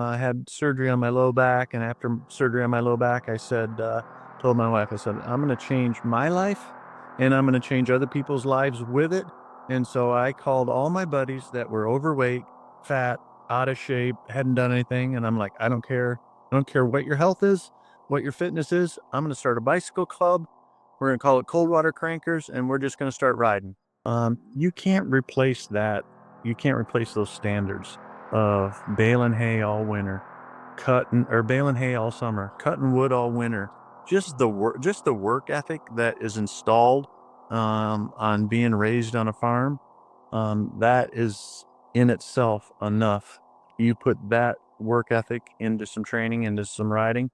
I had surgery on my low back, and after surgery on my low back, told my wife, I said, I'm going to change my life and I'm going to change other people's lives with it. And so I called all my buddies that were overweight, fat, out of shape, hadn't done anything. And I'm like, I don't care. I don't care what your health is, what your fitness is. I'm going to start a bicycle club. We're going to call it Cold Water Crankers, and we're just going to start riding. You can't replace that. You can't replace those standards of baling hay all winter, baling hay all summer, cutting wood all winter. Just the work ethic that is installed on being raised on a farm. That is in itself enough. You put that work ethic into some training, into some riding.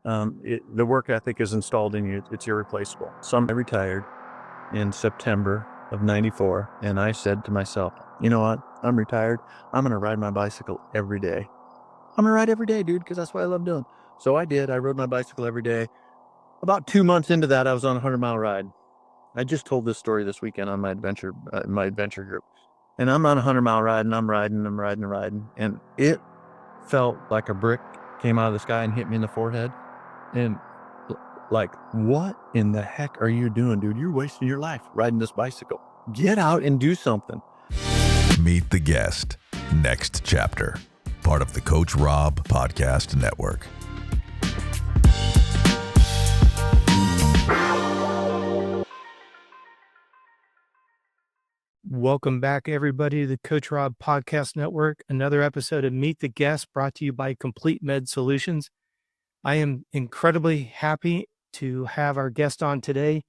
The work ethic is installed in you. It's irreplaceable. I retired in September of '94, and I said to myself, you know what? I'm retired. I'm going to ride my bicycle every day. I'm going to ride every day, dude, because that's what I love doing. So I did. I rode my bicycle every day. About 2 months into that, I was on a 100-mile ride. I just told this story this weekend on my adventure group. And I'm on a 100-mile ride, and I'm riding. And it felt like a brick came out of the sky and hit me in the forehead. And like, what in the heck are you doing, dude? You're wasting your life riding this bicycle. Get out and do something. Meet the Guest. Next chapter. Part of the Coach Robb Podcast Network. Welcome back, everybody, to the Coach Robb Podcast Network. Another episode of Meet the Guest brought to you by Complete Med Solutions. I am incredibly happy to have our guest on today.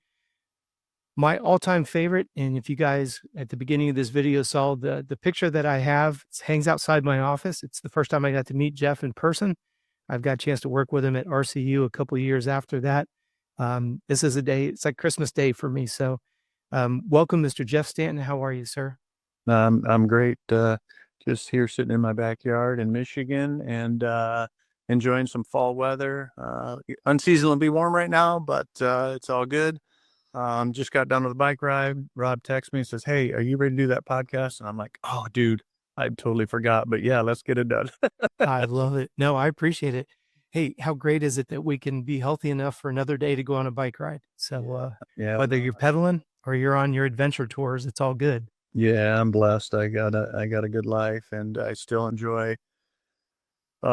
My all-time favorite, and if you guys at the beginning of this video saw the picture that I have, it hangs outside my office. It's the first time I got to meet Jeff in person. I've got a chance to work with him at RCU a couple of years after that. This is a day, it's like Christmas Day for me. So welcome, Mr. Jeff Stanton. How are you, sir? I'm great. Just here sitting in my backyard in Michigan and enjoying some fall weather. Unseasonably warm right now, but it's all good. Just got done with a bike ride. Robb texts me and says, "Hey, are you ready to do that podcast?" And I'm like, "Oh, dude, I totally forgot. But yeah, let's get it done." I love it. No, I appreciate it. Hey, how great is it that we can be healthy enough for another day to go on a bike ride? So Yeah. whether you're pedaling or you're on your adventure tours, it's all good. Yeah, I'm blessed. I got a good life, and I still enjoy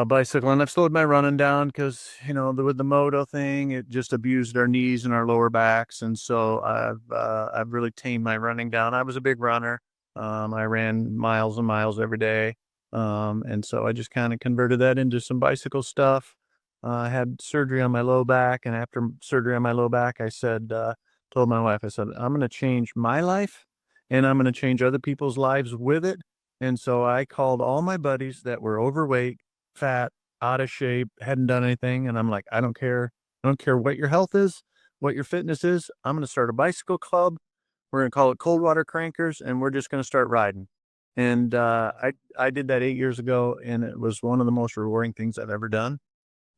bicycling. I've slowed my running down because, with the moto thing, it just abused our knees and our lower backs. And so I've really tamed my running down. I was a big runner. I ran miles and miles every day. And so I just kind of converted that into some bicycle stuff. I had surgery on my low back, and after surgery on my low back, told my wife, I said, I'm going to change my life and I'm going to change other people's lives with it. And so I called all my buddies that were overweight, fat, out of shape, hadn't done anything. And I'm like, I don't care. I don't care what your health is, what your fitness is. I'm going to start a bicycle club. We're going to call it Cold Water Crankers, and we're just going to start riding. And I did that 8 years ago, and it was one of the most rewarding things I've ever done.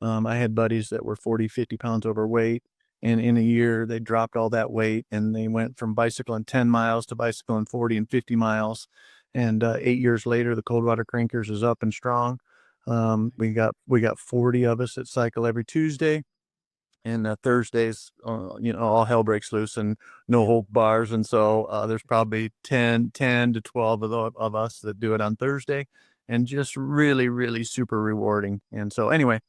I had buddies that were 40, 50 pounds overweight, and in a year they dropped all that weight, and they went from bicycling 10 miles to bicycling 40 and 50 miles. And 8 years later, the Cold Water Crankers is up and strong. We got 40 of us that cycle every Tuesday, and Thursdays, all hell breaks loose and no hold bars. And so there's probably 10 to 12 of us that do it on Thursday, and just really, really super rewarding. And so anyway,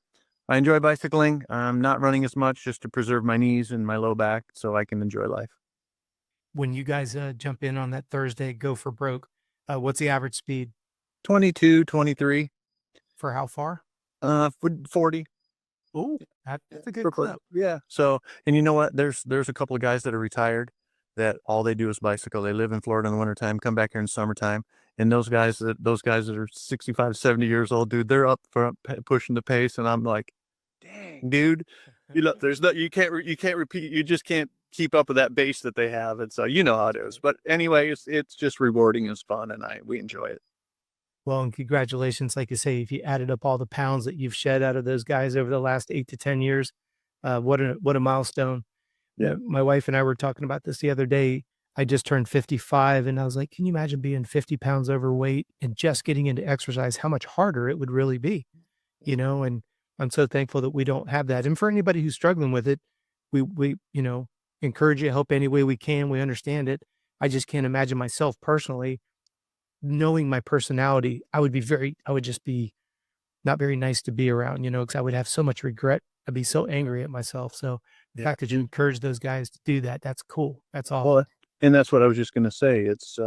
I enjoy bicycling. I'm not running as much just to preserve my knees and my low back so I can enjoy life. When you guys jump in on that Thursday, go for broke, what's the average speed 22, 23, for how far? 40. Oh, that's a good clip. Yeah. So, and you know what? There's a couple of guys that are retired that all they do is bicycle. They live in Florida in the wintertime, come back here in summertime. And those guys that are 65, 70 years old, dude, they're up front pushing the pace. And I'm like, dang, dude, you can't repeat. You just can't keep up with that base that they have. And so, you know how it is. But anyway, it's just rewarding. It's fun. And we enjoy it. Well, and congratulations. Like you say, if you added up all the pounds that you've shed out of those guys over the last 8 to 10 years, what a milestone. Yeah. My wife and I were talking about this the other day. I just turned 55, and I was like, can you imagine being 50 pounds overweight and just getting into exercise, how much harder it would really be? and I'm so thankful that we don't have that. And for anybody who's struggling with it, we encourage you, help any way we can. We understand it. I just can't imagine myself personally, knowing my personality, I would just be not very nice to be around, because I would have so much regret. I'd be so angry at myself. So the fact that you encourage those guys to do that, that's cool. That's awesome. Well, and that's what I was just going to say. It's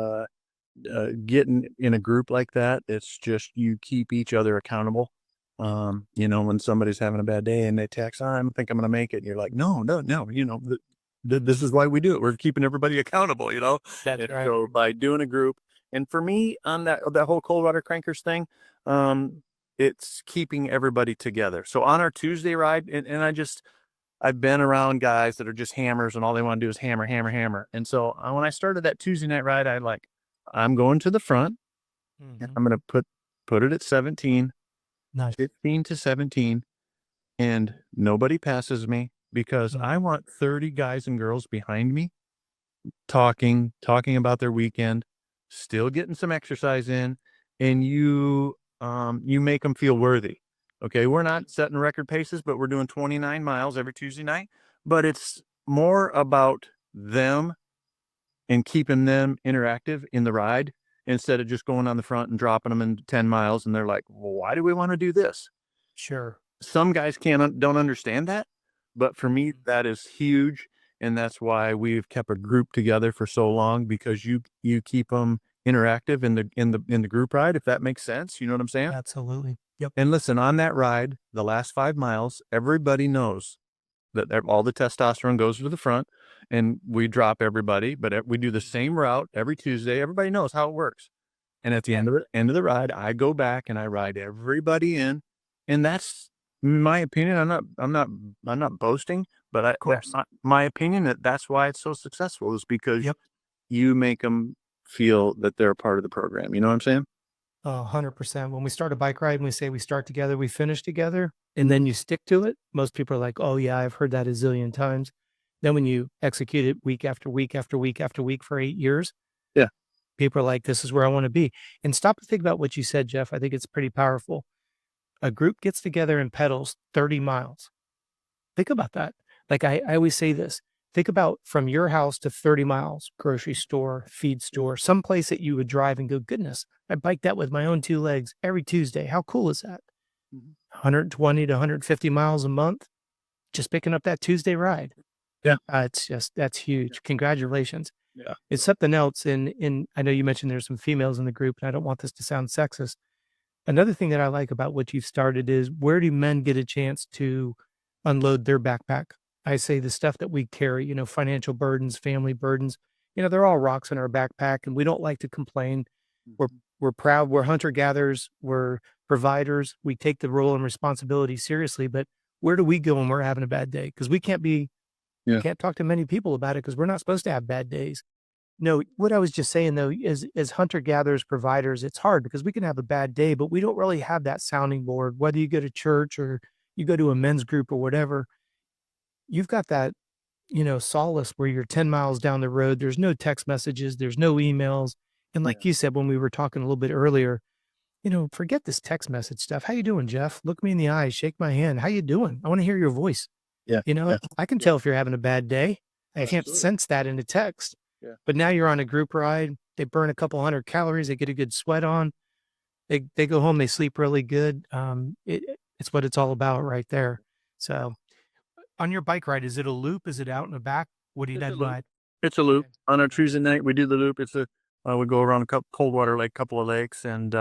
getting in a group like that. It's just you keep each other accountable. When somebody's having a bad day and they text, I think I'm going to make it. And you're like, no. This is why we do it. We're keeping everybody accountable, That's And right. so by doing a group, and for me on that whole cold water crankers thing, it's keeping everybody together. So on our Tuesday ride, and I've been around guys that are just hammers and all they want to do is hammer, hammer, hammer. And so when I started that Tuesday night ride, I'm going to the front and I'm going to put it at 17, Nice. 15 to 17, and nobody passes me because I want 30 guys and girls behind me talking about their weekend, still getting some exercise in, and you make them feel worthy. Okay, we're not setting record paces, but we're doing 29 miles every Tuesday night. But it's more about them and keeping them interactive in the ride instead of just going on the front and dropping them in 10 miles. And they're like, well, why do we want to do this? Sure. Some guys don't understand that. But for me, that is huge. And that's why we've kept a group together for so long, because you keep them interactive in the group ride, if that makes sense. You know what I'm saying? Absolutely. Yep. And listen, on that ride, the last 5 miles, everybody knows that all the testosterone goes to the front and we drop everybody, but we do the same route every Tuesday. Everybody knows how it works. And at the end of the ride, I go back and I ride everybody in. And that's my opinion. I'm not boasting, but that's not my opinion. That's why it's so successful, is because you make them feel that they're a part of the program. You know what I'm saying? 100%. When we start a bike ride and we say we start together, we finish together, and then you stick to it, most people are like, oh yeah, I've heard that a zillion times. Then when you execute it week after week after week after week for 8 years, people are like, this is where I want to be. And stop and think about what you said, Jeff. I think it's pretty powerful. A group gets together and pedals 30 miles. Think about that. Like I always say this, think about from your house to 30 miles, grocery store, feed store, someplace that you would drive and go, goodness, I bike that with my own 2 legs every Tuesday. How cool is that? 120 to 150 miles a month, just picking up that Tuesday ride. Yeah. That's huge. Congratulations. Yeah. It's something else. And I know you mentioned there's some females in the group, and I don't want this to sound sexist. Another thing that I like about what you've started is, where do men get a chance to unload their backpack? I say the stuff that we carry, financial burdens, family burdens, they're all rocks in our backpack, and we don't like to complain. We're proud. We're hunter gatherers. We're providers. We take the role and responsibility seriously, but where do we go when we're having a bad day? Because we can't talk to many people about it, because we're not supposed to have bad days. No, what I was just saying though, is as hunter gatherers, providers, it's hard because we can have a bad day, but we don't really have that sounding board. Whether you go to church or you go to a men's group or whatever, you've got that, solace where you're 10 miles down the road. There's no text messages, there's no emails. And like you said, when we were talking a little bit earlier, forget this text message stuff. How you doing, Jeff? Look me in the eye, shake my hand. How you doing? I want to hear your voice. Yeah. I can tell if you're having a bad day. I can't sense that in a text. Yeah. But now you're on a group ride. They burn a couple 100 calories. They get a good sweat on. They go home. They sleep really good. It's what it's all about right there. So on your bike ride, is it a loop? Is it out in the back? What do you ride? It's a loop. On our Tuesday night, we do the loop. It's we go around a cold water lake, couple of lakes, and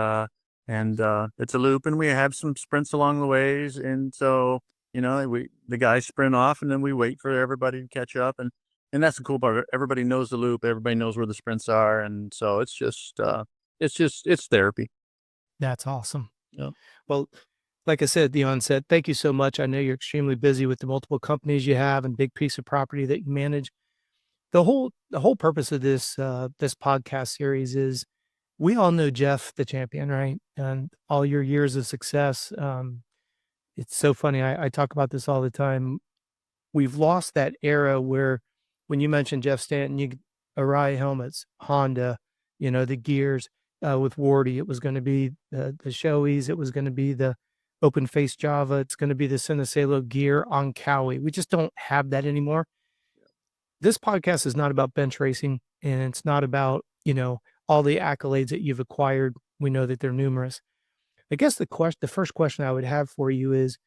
it's a loop, and we have some sprints along the ways. And so, the guys sprint off, and then we wait for everybody to catch up. And that's the cool part. Everybody knows the loop. Everybody knows where the sprints are. And so it's it's therapy. That's awesome. Yeah. Well, like I said at the onset, thank you so much. I know you're extremely busy with the multiple companies you have and big piece of property that you manage. The whole purpose of this podcast series is, we all know Jeff the champion, right? And all your years of success. It's so funny. I talk about this all the time. We've lost that era where, when you mentioned Jeff Stanton, Arai helmets, Honda, the gears, with Wardy, it was going to be the Shoeis, it was going to be the open face Java. It's going to be the Cinecelo gear on Cowie. We just don't have that anymore. This podcast is not about bench racing, and it's not about, all the accolades that you've acquired. We know that they're numerous. I guess the first question I would have for you is,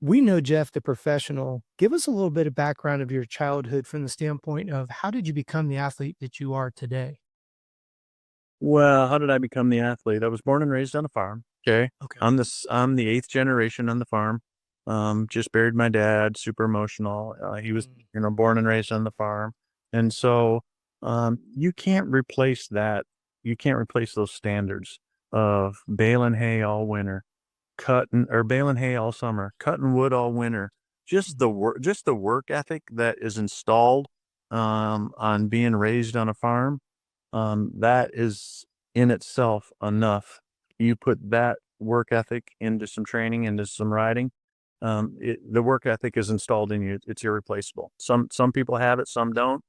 we know Jeff, the professional. Give us a little bit of background of your childhood from the standpoint of how did you become the athlete that you are today? Well, how did I become the athlete? I was born and raised on a farm. Okay. Okay. I'm the eighth generation on the farm. Just buried my dad, super emotional. He was, born and raised on the farm. And so, you can't replace that. You can't replace those standards of baling hay all winter, baling hay all summer, cutting wood all winter. Just the work ethic that is installed, on being raised on a farm. That is in itself enough. You put that work ethic into some training, into some riding. The work ethic is installed in you. It's irreplaceable. Some people have it, some don't.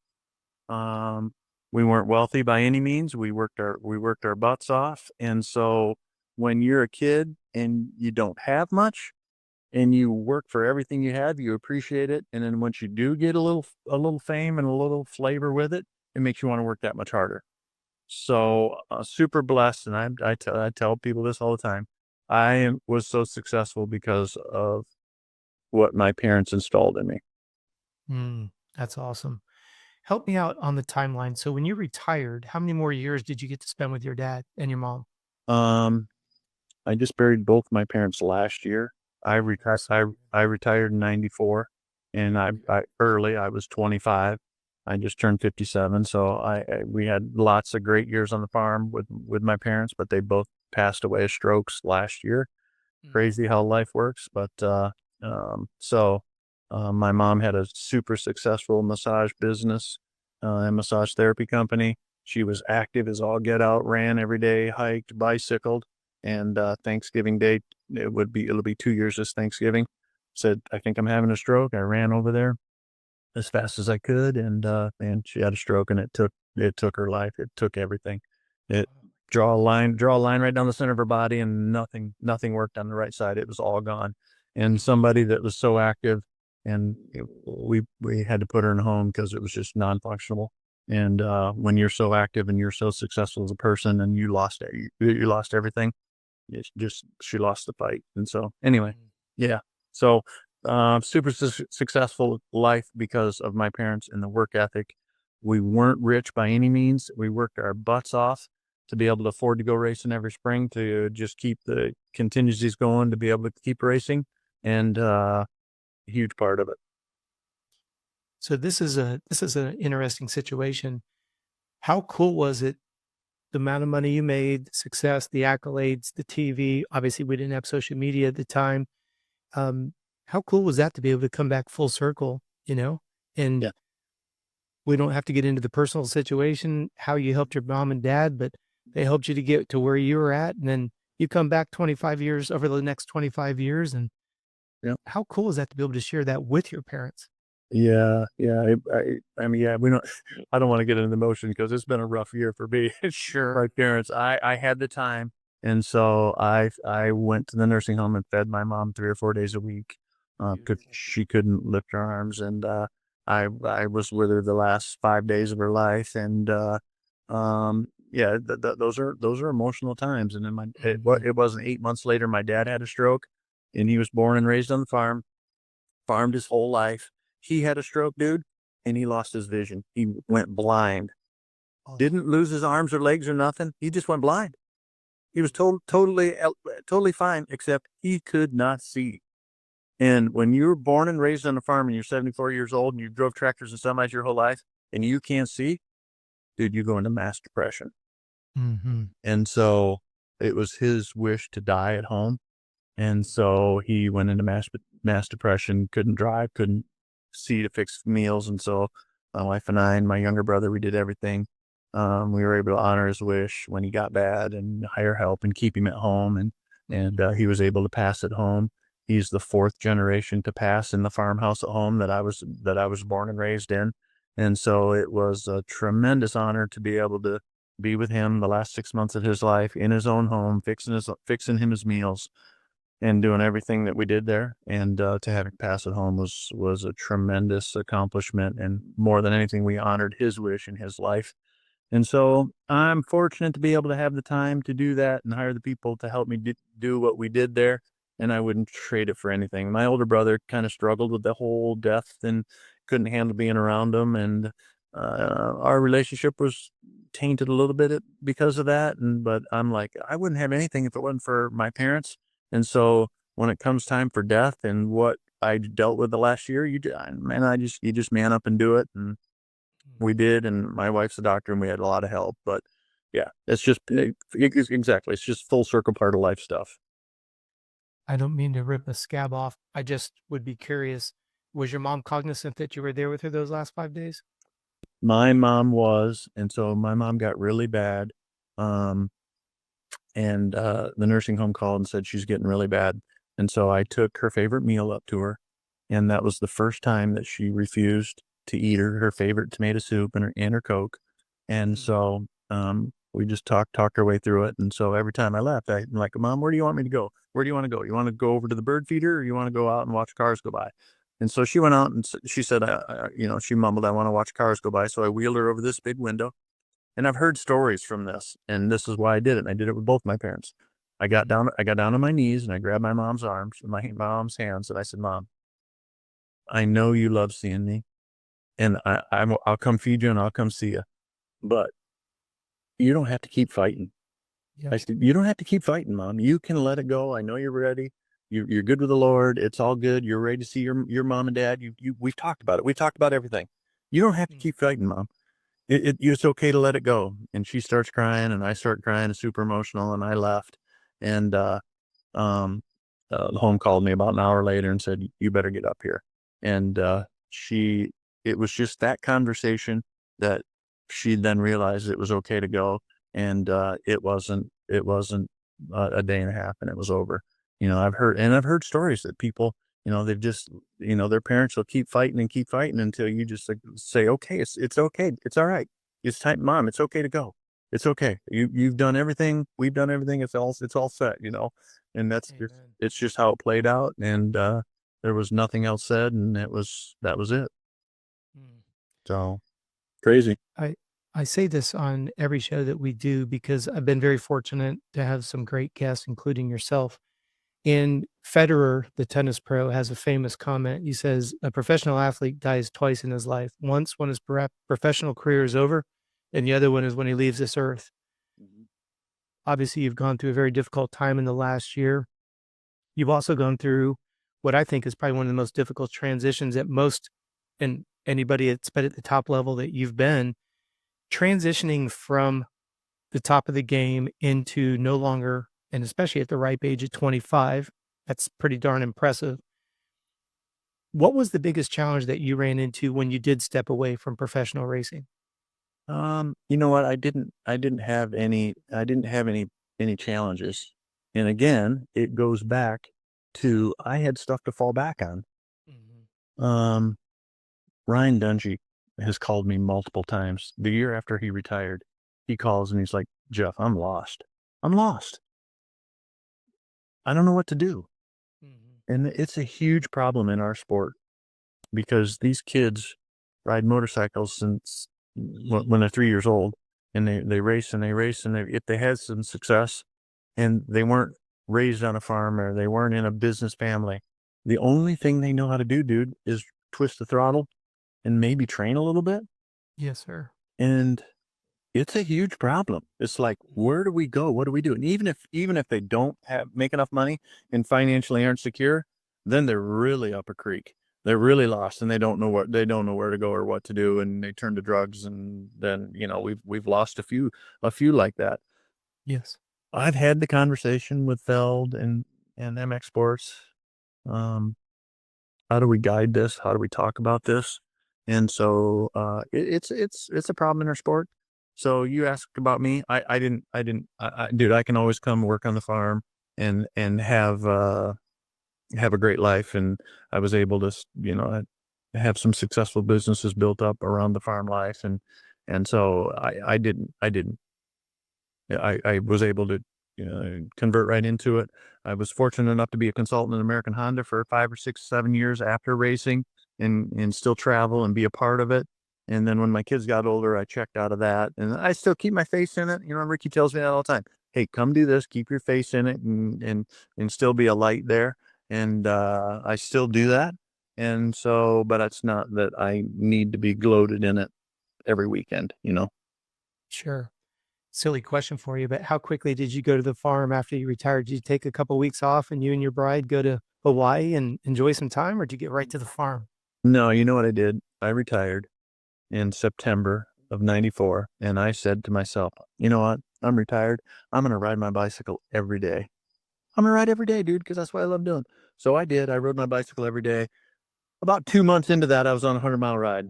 We weren't wealthy by any means. We worked our butts off. And so when you're a kid and you don't have much and you work for everything you have, you appreciate it. And then once you do get a little fame and a little flavor with it, it makes you want to work that much harder. So super blessed. And I tell people this all the time. Was so successful because of what my parents installed in me. That's awesome. Help me out on the timeline. So when you retired, how many more years did you get to spend with your dad and your mom? I just buried both my parents last year. I retired in 94, and I was 25. I just turned 57. So we had lots of great years on the farm with my parents, but they both passed away of strokes last year. Crazy how life works. But, my mom had a super successful massage business, and massage therapy company. She was active as all get out, ran every day, hiked, bicycled, and, Thanksgiving Day, it'll be 2 years this Thanksgiving. Said, I think I'm having a stroke. I ran over there as fast as I could, and she had a stroke, and it took her life. It took everything. It draw a line right down the center of her body, and nothing worked on the right side. It was all gone. And somebody that was so active, and we had to put her in a home because it was just non-functional. And when you're so active and you're so successful as a person, and you lost everything, she lost the fight. And so anyway, yeah. So super successful life because of my parents and the work ethic. We weren't rich by any means. We worked our butts off to be able to afford to go racing every spring, to just keep the contingencies going, to be able to keep racing, and a huge part of it. So this is an interesting situation. How cool was it? The amount of money you made, the success, the accolades, the TV. Obviously, we didn't have social media at the time. How cool was that to be able to come back full circle, And Yeah. we don't have to get into the personal situation, how you helped your mom and dad, but they helped you to get to where you were at. And then you come back 25 years over the next 25 years. And how cool is that to be able to share that with your parents? Yeah. I mean, yeah, I don't want to get into the emotion because it's been a rough year for me. Sure. My parents, I had the time. And so I went to the nursing home and fed my mom 3 or 4 days a week. She couldn't lift her arms. And, I was with her the last 5 days of her life. And, yeah, those are emotional times. And then it wasn't 8 months later, my dad had a stroke, and he was born and raised on the farm, farmed his whole life. He had a stroke, dude, and he lost his vision. He went blind. Didn't lose his arms or legs or nothing. He just went blind. He was totally fine, except he could not see. And when you're born and raised on a farm and you're 74 years old and you drove tractors and semis your whole life and you can't see, dude, you go into mass depression. And so it was his wish to die at home. And so he went into mass depression, couldn't drive, couldn't see to fix meals. And so my wife and I and my younger brother, we did everything. We were able to honor his wish when he got bad and hire help and keep him at home. And he was able to pass at home. He's the 4th generation to pass in the farmhouse at home that I was born and raised in. And so it was a tremendous honor to be able to be with him the last 6 months of his life in his own home, fixing him his meals, and doing everything that we did there. And to have him pass at home was a tremendous accomplishment. And more than anything, we honored his wish in his life. And so I'm fortunate to be able to have the time to do that and hire the people to help me do what we did there. And I wouldn't trade it for anything. My older brother kind of struggled with the whole death and couldn't handle being around him. And our relationship was tainted a little bit because of that. But I'm like, I wouldn't have anything if it wasn't for my parents. And so when it comes time for death and what I dealt with the last year, you just man up and do it. And we did, and my wife's a doctor, and we had a lot of help. But yeah, it's just exactly. It's just full circle part of life stuff. I don't mean to rip a scab off. I just would be curious. Was your mom cognizant that you were there with her those last 5 days? My mom was, and so my mom got really bad, and the nursing home called and said she's getting really bad, and so I took her favorite meal up to her, and that was the first time that she refused to eat her favorite tomato soup and her Coke, and so we just talked her way through it. And so every time I left, I'm like, Mom, where do you want me to go? Where do you want to go? You want to go over to the bird feeder, or you want to go out and watch cars go by? And so she went out and she said, she mumbled, I want to watch cars go by. So I wheeled her over this big window. And I've heard stories from this, and this is why I did it. And I did it with both my parents. I got down on my knees and I grabbed my mom's arms, my mom's hands, and I said, Mom, I know you love seeing me, and I'll come feed you and I'll come see you, but you don't have to keep fighting. Yeah. I said, you don't have to keep fighting, Mom. You can let it go. I know you're ready. You're good with the Lord. It's all good. You're ready to see your mom and dad. We've talked about it. We've talked about everything. You don't have to keep fighting, Mom. It's okay to let it go. And she starts crying, and I start crying, super emotional, and I left. And the home called me about an hour later and said, you better get up here. And it was just that conversation that she then realized it was okay to go. And it wasn't a day and a half, and it was over. I've heard stories that people, they've just, their parents will keep fighting until you just say, okay, it's okay. It's all right. It's time, Mom, it's okay to go. It's okay. You've done everything. We've done everything. It's all set, and it's just how it played out. And there was nothing else said, and that was it. So crazy. I say this on every show that we do because I've been very fortunate to have some great guests, including yourself. And Federer, the tennis pro, has a famous comment. He says, a professional athlete dies twice in his life. Once when his professional career is over, and the other one is when he leaves this earth. Mm-hmm. Obviously, you've gone through a very difficult time in the last year. You've also gone through what I think is probably one of the most difficult transitions that most, and anybody that's been at the top level that you've been, transitioning from the top of the game into no longer, and especially at the ripe age of 25, that's pretty darn impressive. What was the biggest challenge that you ran into when you did step away from professional racing? You know what? I didn't have any challenges. And again, it goes back to, I had stuff to fall back on. Mm-hmm. Ryan Dungey has called me multiple times. The year after he retired, he calls and he's like, Jeff, I'm lost. I'm lost. I don't know what to do. Mm-hmm. And it's a huge problem in our sport because these kids ride motorcycles since when they're 3 years old, and they race and they race, and if they had some success and they weren't raised on a farm or they weren't in a business family, the only thing they know how to do, dude, is twist the throttle and maybe train a little bit. Yes, sir. And it's a huge problem. It's like, where do we go? What do we do? And even if they don't make enough money and financially aren't secure, then they're really up a creek. They're really lost, and they don't know where to go or what to do, and they turn to drugs. And then we've lost a few like that. Yes. I've had the conversation with Feld and MX Sports. How do we guide this? How do we talk about this? And so it's a problem in our sport. So you asked about me. Dude, I can always come work on the farm and have a great life. And I was able to, have some successful businesses built up around the farm life. And so I was able to, convert right into it. I was fortunate enough to be a consultant in American Honda for 5 or 6, 7 years after racing, and still travel and be a part of it. And then when my kids got older, I checked out of that, and I still keep my face in it. Ricky tells me that all the time. Hey, come do this, keep your face in it, and still be a light there. And I still do that. And so, but it's not that I need to be gloated in it every weekend. Sure. Silly question for you, but how quickly did you go to the farm after you retired? Did you take a couple weeks off and you and your bride go to Hawaii and enjoy some time, or did you get right to the farm? No, you know what I did? I retired in September of 94. And I said to myself, you know what? I'm retired. I'm going to ride my bicycle every day. I'm going to ride every day, dude, because that's what I love doing. So I did. I rode my bicycle every day. About 2 months into that, I was on a 100-mile ride.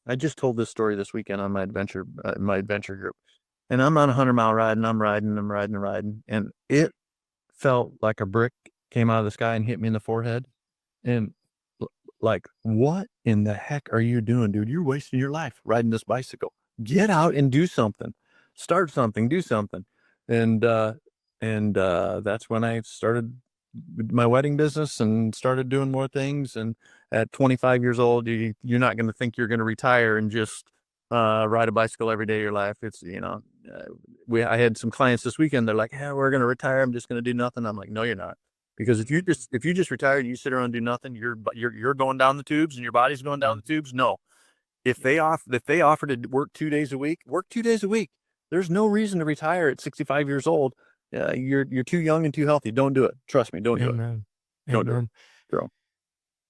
I just told this story this weekend on my adventure group. And I'm on a 100-mile ride, and I'm riding. And it felt like a brick came out of the sky and hit me in the forehead. And like, what in the heck are you doing, dude? You're wasting your life riding this bicycle. Get out and do something. Start something, do something. And that's when I started my wedding business and started doing more things. And at 25 years old, you're not going to think you're going to retire and just ride a bicycle every day of your life. It's, I had some clients this weekend. They're like, yeah, we're going to retire. I'm just going to do nothing. I'm like, no, you're not. Because if you just retire and you sit around and do nothing, you're going down the tubes and your body's going down the tubes. No, if they offer to work 2 days a week, work 2 days a week. There's no reason to retire at 65 years old. You're too young and too healthy. Don't do it. Trust me. Don't do it. Amen. Don't do it. Amen. Girl.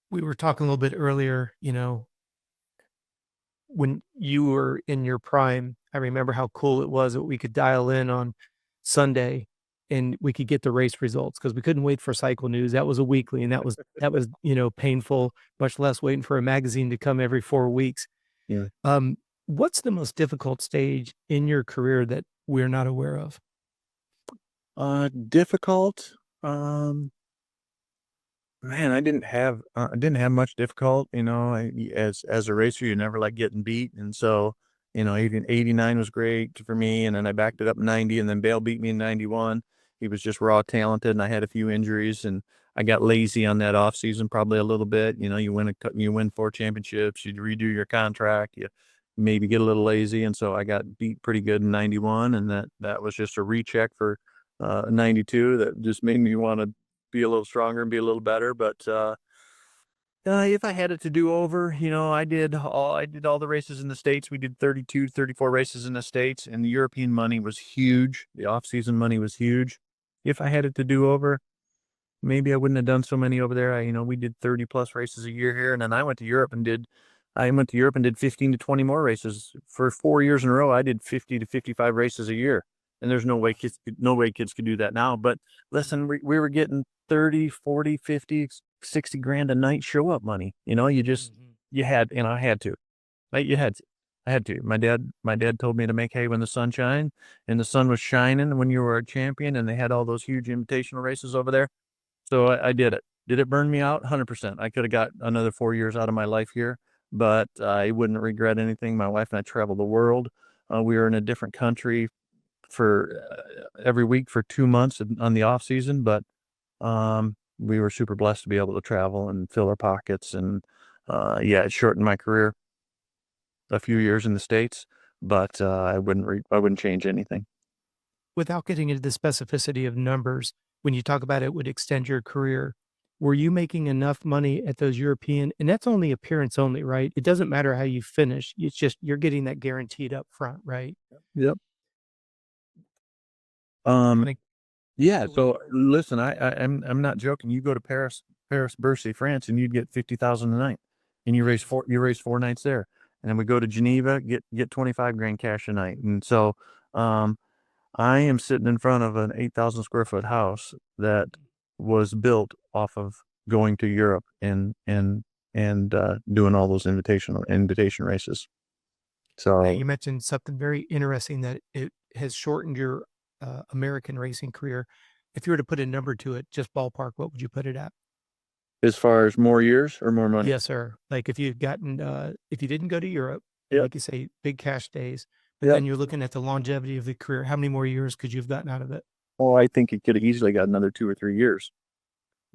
We were talking a little bit earlier, when you were in your prime, I remember how cool it was that we could dial in on Sunday and we could get the race results because we couldn't wait for cycle news. That was a weekly, and that was painful, much less waiting for a magazine to come every 4 weeks. Yeah. What's the most difficult stage in your career that we're not aware of? Difficult. Man, I didn't have much difficult, as a racer, you never like getting beat. And so, even 89 was great for me. And then I backed it up in 90, and then Bale beat me in 91. He was just raw talented, and I had a few injuries, and I got lazy on that off season, probably a little bit. You win 4 championships, you redo your contract, you maybe get a little lazy. And so I got beat pretty good in 91. And that was just a recheck for 92 that just made me want to be a little stronger and be a little better. But if I had it to do over, I did all the races in the States. We did 32, 34 races in the States, and the European money was huge. The off-season money was huge. If I had it to do over, maybe I wouldn't have done so many over there. We did 30 plus races a year here. And then I went to Europe and did 15 to 20 more races for 4 years in a row. I did 50 to 55 races a year. And there's no way kids could do that now. But listen, we were getting 30, 40, 50, 60 grand a night show up money. You had, I had to, like I had to. My dad told me to make hay when the sun shines, and the sun was shining when you were a champion, and they had all those huge invitational races over there. So I did it. Did it burn me out? 100%. I could have got another 4 years out of my life here, but I wouldn't regret anything. My wife and I traveled the world. We were in a different country for every week for 2 months on the off season, but we were super blessed to be able to travel and fill our pockets. And it shortened my career a few years in the States, but I wouldn't change anything. Without getting into the specificity of numbers, when you talk about it would extend your career, were you making enough money at those European, and that's only appearance only, right? It doesn't matter how you finish. It's just, you're getting that guaranteed up front, right? Yep. Like, Yeah. So listen, I'm not joking. You go to Paris, Bercy, France, and you'd get 50,000 a night, and you race 4 nights there. And then we go to Geneva, get 25 grand cash a night. And so, I am sitting in front of an 8,000 square foot house that was built off of going to Europe and doing all those invitation races. So you mentioned something very interesting, that it has shortened your American racing career. If you were to put a number to it, just ballpark, what would you put it at? as far as more years or more money? Yes, sir. Like if you'd gotten, if you didn't go to Europe, Yep. like you say, big cash days, but Yep. then you're looking at the longevity of the career. How many more years could you have gotten out of it? Oh, I think he could have easily got another 2 or 3 years.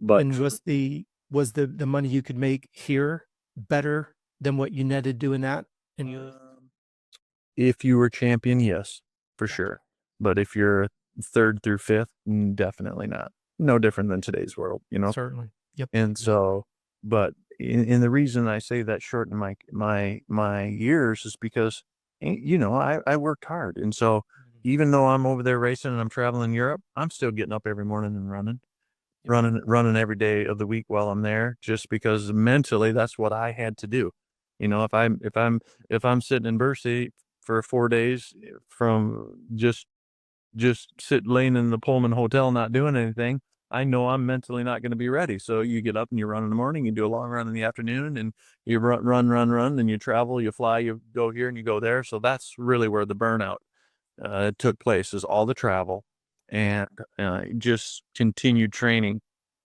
But And was the money you could make here better than what you netted doing that? And you, if you were champion, yes, for gotcha. sure. But if you're third through fifth, definitely not. No different than today's world, you know? Certainly. Yep. And so, but in the reason I say that shortened my years is because, I worked hard. And so even though I'm over there racing and I'm traveling Europe, I'm still getting up every morning and running every day of the week while I'm there, just because mentally that's what I had to do. If I'm sitting in Bercy for 4 days from just laying in the Pullman hotel, not doing anything, I know I'm mentally not going to be ready. So you get up and you run in the morning, you do a long run in the afternoon, and you run, and you travel, you fly, you go here and you go there. So that's really where the burnout took place, is all the travel and just continued training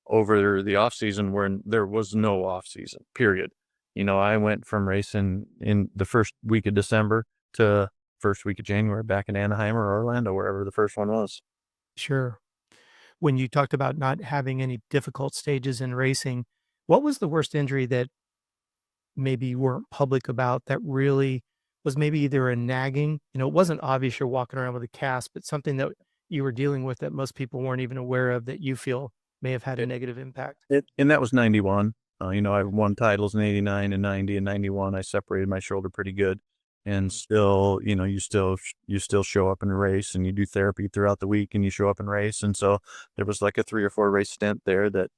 over the off season when there was no off season, period. I went from racing in the first week of December to first week of January back in Anaheim or Orlando, wherever the first one was. Sure. When you talked about not having any difficult stages in racing, what was the worst injury that maybe you weren't public about that really was maybe either a nagging, it wasn't obvious you're walking around with a cast, but something that you were dealing with that most people weren't even aware of that you feel may have had a negative impact? And that was 91. I won titles in 89 and 90 and 91. I separated my shoulder pretty good. And still, you still show up and race, and you do therapy throughout the week, and you show up and race. And so there was like a 3 or 4 race stint there that,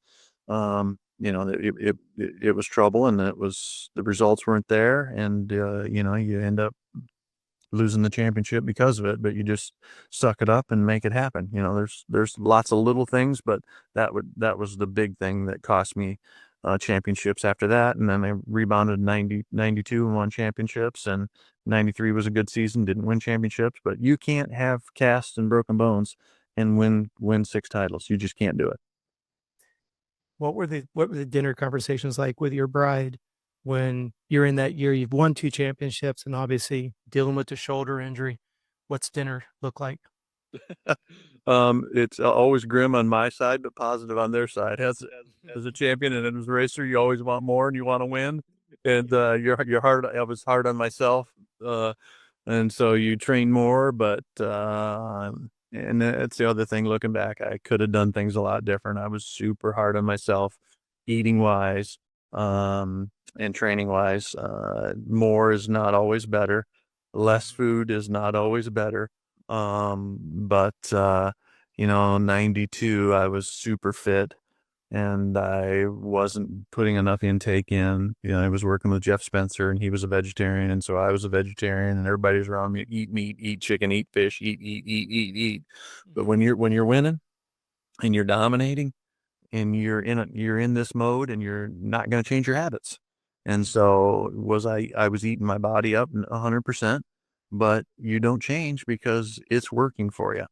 it was trouble, and the results weren't there. And, you end up losing the championship because of it, but you just suck it up and make it happen. There's lots of little things, but that was the big thing that cost me championships after that. And then I rebounded 92 and won championships, and 93 was a good season, didn't win championships, but you can't have casts and broken bones and win 6 titles. You just can't do it. What were the dinner conversations like with your bride when you're in that year? You've won 2 championships and obviously dealing with the shoulder injury. What's dinner look like? It's always grim on my side, but positive on their side. As a champion and as a racer, you always want more and you want to win. And you're hard. I was hard on myself, and so you train more. But and that's the other thing. Looking back, I could have done things a lot different. I was super hard on myself, eating wise, and training wise. More is not always better. Less food is not always better. But 92, I was super fit, and I wasn't putting enough intake in. I was working with Jeff Spencer, and he was a vegetarian, and so I was a vegetarian, and everybody's around me, eat meat, eat chicken, eat fish, eat. But when you're winning and you're dominating and you're in this mode, and you're not going to change your habits. And so I was eating my body up 100%, but you don't change because it's working for you.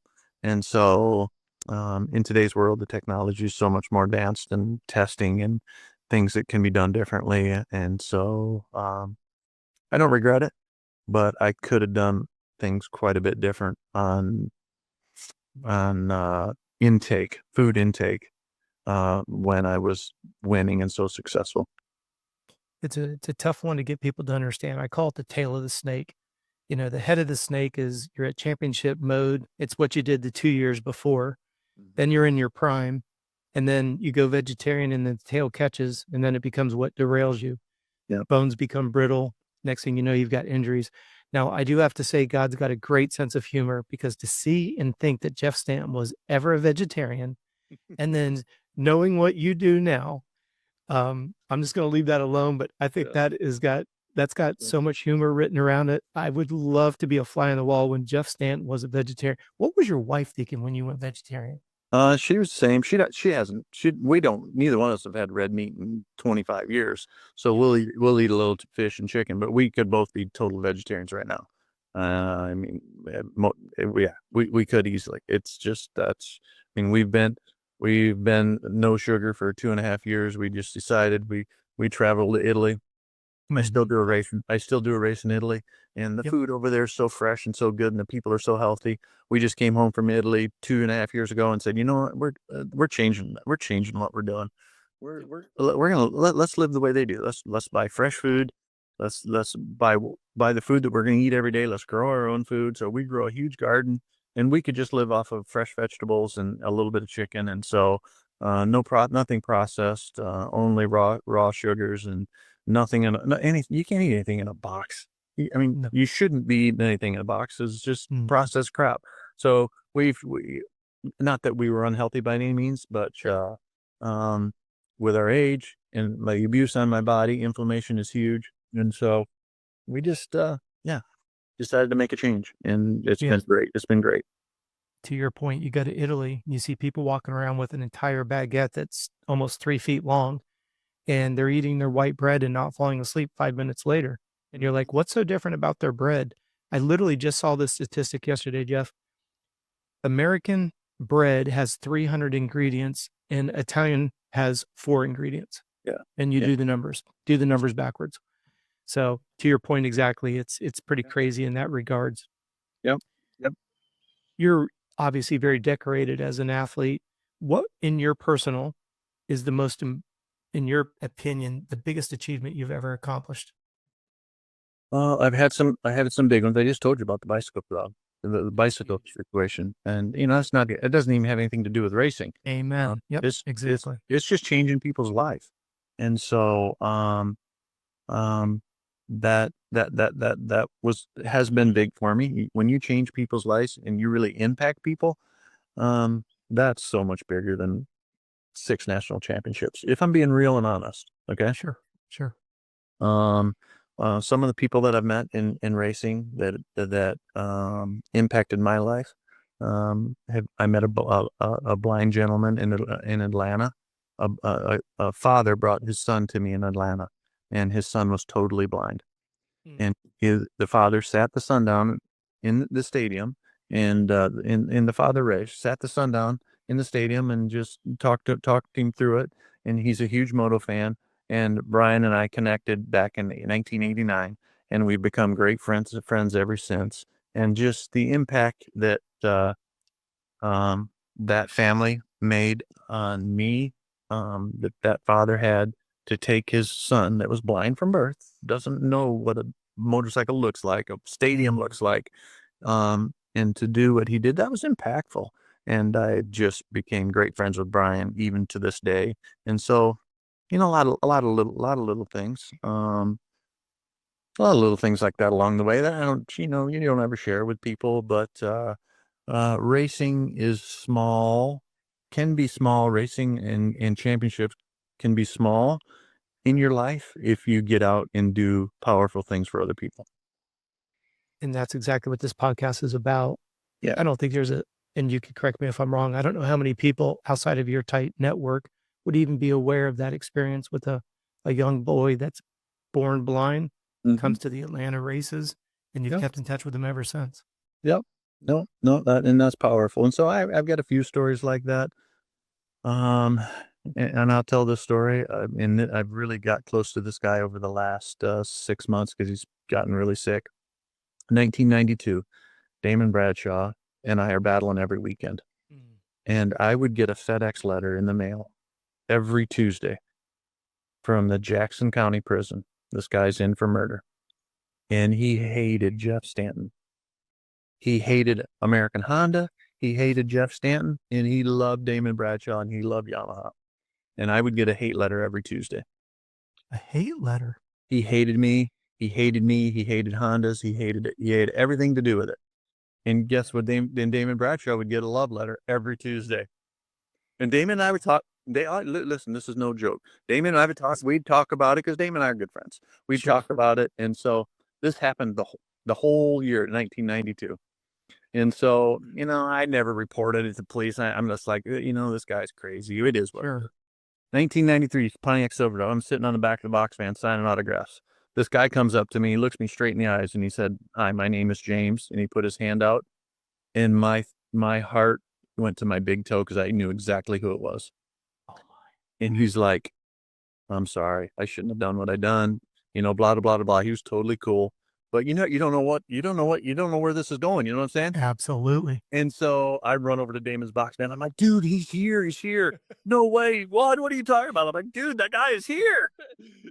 And so, in today's world, the technology is so much more advanced, and testing and things that can be done differently. And so, I don't regret it, but I could have done things quite a bit different on food intake, when I was winning and so successful. It's a tough one to get people to understand. I call it the tail of the snake. The head of the snake is you're at championship mode. It's what you did the 2 years before. Then you're in your prime, and then you go vegetarian, and the tail catches, and then it becomes what derails you. Yeah. Bones become brittle. Next thing you know, you've got injuries. Now, I do have to say, God's got a great sense of humor, because to see and think that Jeff Stanton was ever a vegetarian, and then knowing what you do now, I'm just going to leave that alone. But I think that's got so much humor written around it. I would love to be a fly on the wall when Jeff Stanton was a vegetarian. What was your wife thinking when you went vegetarian? She was the same. We don't, neither one of us have had red meat in 25 years. So we'll eat a little fish and chicken, but we could both be total vegetarians right now. I mean, yeah, we could easily. It's just, we've been no sugar for 2.5 years. We just decided we traveled to Italy, I still do a race. I still do a race in Italy, and the Yep. food over there is so fresh and so good, and the people are so healthy. We just came home from Italy 2.5 years ago and said, you know what, we're changing. We're changing what we're doing. We're gonna let's live the way they do. Let's buy fresh food. Let's buy the food that we're gonna eat every day. Let's grow our own food. So we grow a huge garden, and we could just live off of fresh vegetables and a little bit of chicken. And so nothing processed, only raw sugars and nothing anything. You can't eat anything in a box. I mean, No. you shouldn't be eating anything in a box. It's just Mm. processed crap. So we not that we were unhealthy by any means, but with our age and my abuse on my body, inflammation is huge, and so we just decided to make a change, and it's been great. It's been great. To your point, you go to Italy, you see people walking around with an entire baguette that's almost 3 feet long, and they're eating their white bread and not falling asleep 5 minutes later. And you're like, what's so different about their bread? I literally just saw this statistic yesterday, Jeff. American bread has 300 ingredients and Italian has 4 ingredients. Yeah. And you Yeah. do the numbers backwards. So to your point, exactly, it's pretty crazy in that regards. Yep. You're obviously very decorated as an athlete. What in your personal is the most, in your opinion, the biggest achievement you've ever accomplished? I had some big ones. I just told you about the bicycle club, the bicycle situation, and that's not. It doesn't even have anything to do with racing. Amen. Yep. Exactly. It's just changing people's life, and so that has been big for me. When you change people's lives and you really impact people, that's so much bigger than 6 national championships. If I'm being real and honest, okay. Sure. Some of the people that I've met in racing that impacted my life. I met a blind gentleman in Atlanta. A father brought his son to me in Atlanta, and his son was totally blind. And the father sat the son down in the stadium, and in the father race, sat the son down in the stadium and just talked him through it. And he's a huge moto fan. And Brian and I connected back in 1989, and we've become great friends ever since. And just the impact that that family made on me, that father had to take his son that was blind from birth, doesn't know what a motorcycle looks like, a stadium looks like, and to do what he did, that was impactful. And I just became great friends with Brian even to this day. And so, a lot of little things, a lot of little things like that along the way that I don't, you don't ever share with people, but racing is small, can be small. Racing and championships can be small in your life if you get out and do powerful things for other people. And that's exactly what this podcast is about. Yeah. I don't think there's and you could correct me if I'm wrong, I don't know how many people outside of your tight network would even be aware of that experience with a young boy that's born blind, comes to the Atlanta races, and you've kept in touch with him ever since. Yep. No, and that's powerful. And so I've got a few stories like that. And I'll tell this story. And I've really got close to this guy over the last 6 months because he's gotten really sick. 1992, Damon Bradshaw and I are battling every weekend. And I would get a FedEx letter in the mail every Tuesday from the Jackson County prison. This guy's in for murder. And he hated Jeff Stanton. He hated American Honda. He hated Jeff Stanton, and he loved Damon Bradshaw, and he loved Yamaha. And I would get a hate letter every Tuesday. A hate letter? He hated me. He hated me. He hated Hondas. He hated it. He hated everything to do with it. And guess what? Then Damon Bradshaw would get a love letter every Tuesday. And Damon and I would talk. Listen, this is no joke. Damon and I would talk. We'd talk about it because Damon and I are good friends. We'd talk about it. And so this happened the whole year, 1992. And so, I never reported it to police. I'm just like, this guy's crazy. It is what. Sure. 1993, Pontiac Silverado. I'm sitting on the back of the box van signing autographs. This guy comes up to me, he looks me straight in the eyes, and he said, "Hi, my name is James." And he put his hand out, and my heart went to my big toe because I knew exactly who it was. Oh my! And he's like, "I'm sorry, I shouldn't have done what I done. blah, blah, blah, blah. He was totally cool. But you don't know where this is going. You know what I'm saying? Absolutely. And so I run over to Damon's box, man. I'm like, dude, he's here. He's here. No way. What are you talking about? I'm like, dude, that guy is here.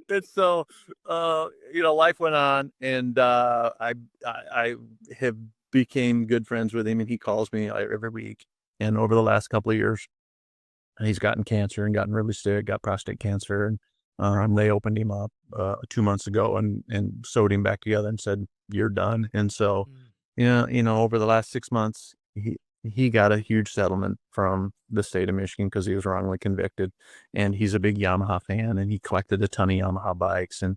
And so, life went on, and I have became good friends with him, and he calls me every week. And over the last couple of years, he's gotten cancer and gotten really sick, got prostate cancer. And they opened him up 2 months ago and sewed him back together and said, you're done. And so, over the last 6 months, he got a huge settlement from the state of Michigan because he was wrongly convicted. And he's a big Yamaha fan, and he collected a ton of Yamaha bikes. And,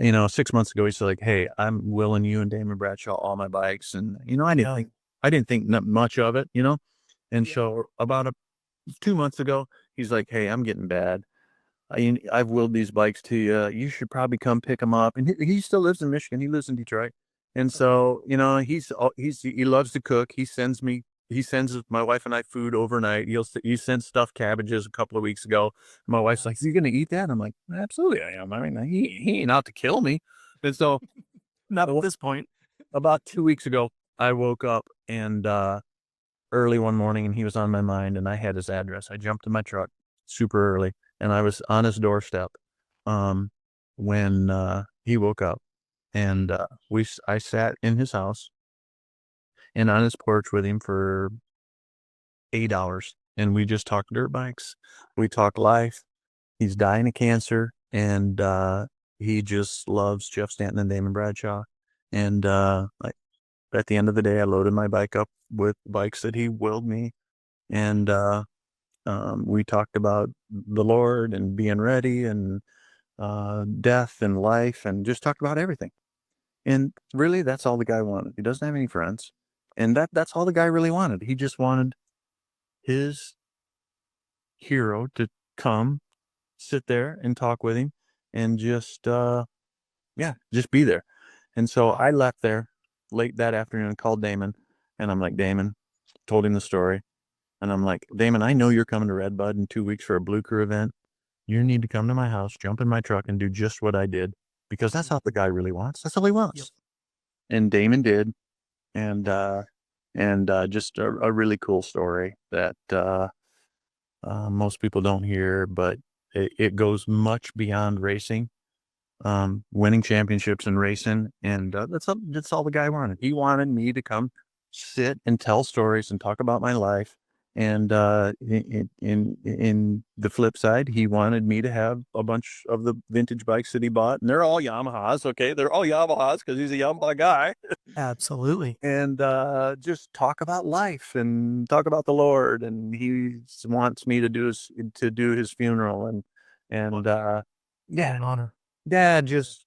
6 months ago, he said, like, hey, I'm willing you and Damon Bradshaw all my bikes. And, I didn't think much of it, And so about 2 months ago, he's like, hey, I'm getting bad. I've willed these bikes to you. You should probably come pick them up. And he still lives in Michigan. He lives in Detroit. And so, he loves to cook. He sends my wife and I food overnight. He sent stuffed cabbages a couple of weeks ago. My wife's like, "Are you going to eat that?" I'm like, "Absolutely, I am. I mean, he ain't out to kill me." And so, Not at this point. about 2 weeks ago, I woke up and early one morning, and he was on my mind, and I had his address. I jumped in my truck super early, and I was on his doorstep when he woke up, and I sat in his house and on his porch with him for 8 hours, and we just talked dirt bikes. We talked life. He's dying of cancer, and he just loves Jeff Stanton and Damon Bradshaw. And at the end of the day, I loaded my bike up with bikes that he willed me, and we talked about the Lord and being ready and death and life, and just talked about everything. And really, that's all the guy wanted. He doesn't have any friends, and that's all the guy really wanted. He just wanted his hero to come, sit there and talk with him, and just be there. And so I left there late that afternoon and called Damon, and I'm like, Damon, told him the story. And I'm like, Damon, I know you're coming to Redbud in 2 weeks for a Blue Crew event. You need to come to my house, jump in my truck, and do just what I did, because that's all the guy really wants. That's all he wants. Yep. And Damon did. And just a really cool story that most people don't hear, but it goes much beyond racing. Winning championships and racing, and that's all the guy wanted. He wanted me to come sit and tell stories and talk about my life. And in the flip side, he wanted me to have a bunch of the vintage bikes that he bought, and they're all Yamahas. Okay, they're all Yamahas because he's a Yamaha guy. Absolutely. And just talk about life and talk about the Lord. And he wants me to do his funeral, and An honor. and this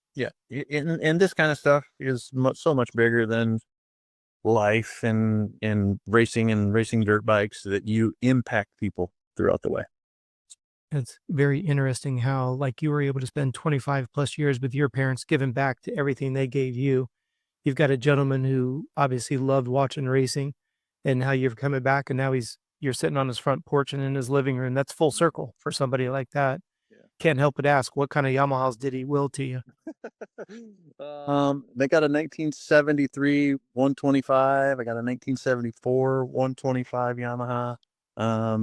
kind of stuff is so much bigger than life and racing dirt bikes, that you impact people throughout the way. It's very interesting how, like, you were able to spend 25 plus years with your parents, giving back to everything they gave you. You've got a gentleman who obviously loved watching racing, and how you're coming back, and now you're sitting on his front porch and in his living room. That's full circle for somebody like that. Can't help but ask, what kind of Yamahas did he will to you? They got a 1973 125. I got a 1974 125 Yamaha.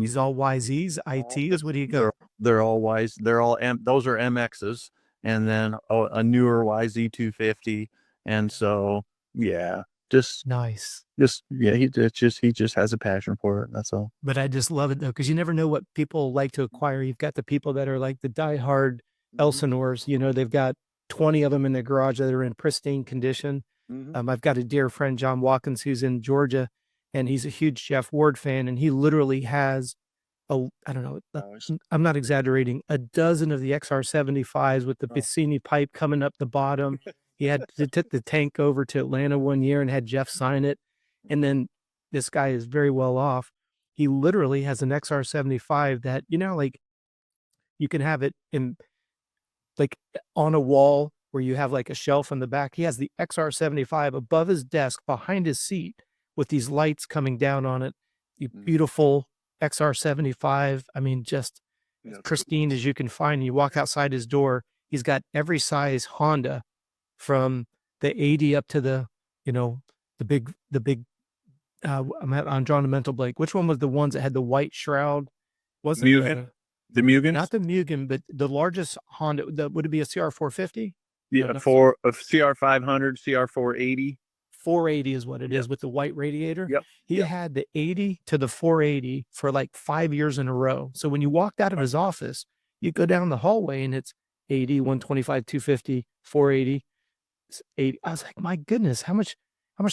These all YZs, ITs. What do you go? They're all wise. Those are MXs, and then a newer YZ 250. And so, yeah, just nice. He just has a passion for it. That's all. But I just love it though, because you never know what people like to acquire. You've got the people that are like the diehard Elsinores. They've got 20 of them in their garage that are in pristine condition. I've got a dear friend, John Watkins, who's in Georgia, and he's a huge Jeff Ward fan, and he literally has I don't know, I'm not exaggerating, a dozen of the XR75s with the Vicini pipe coming up the bottom. He took the tank over to Atlanta one year and had Jeff sign it. And then this guy is very well off. He literally has an XR75 that, like, you can have it in, like, on a wall where you have like a shelf in the back. He has the XR75 above his desk behind his seat with these lights coming down on it. The beautiful XR75. I mean, just as pristine as you can find. You walk outside his door, He's got every size Honda from the 80 up to the, the big, I'm drawing a mental blank. Which one was the ones that had the white shroud? Was it Mugen, the Mugen, not the Mugen, but the largest Honda? Would it be a CR450? yeah, for a CR 500, CR 480. 480 is what it Yep. is with the white radiator. Yep. He Yep. had the 80 to the 480 for like 5 years in a row. So when you walked out of his office, you go down the hallway and it's 80, 125, 250, 480, 80. I was like, my goodness, how much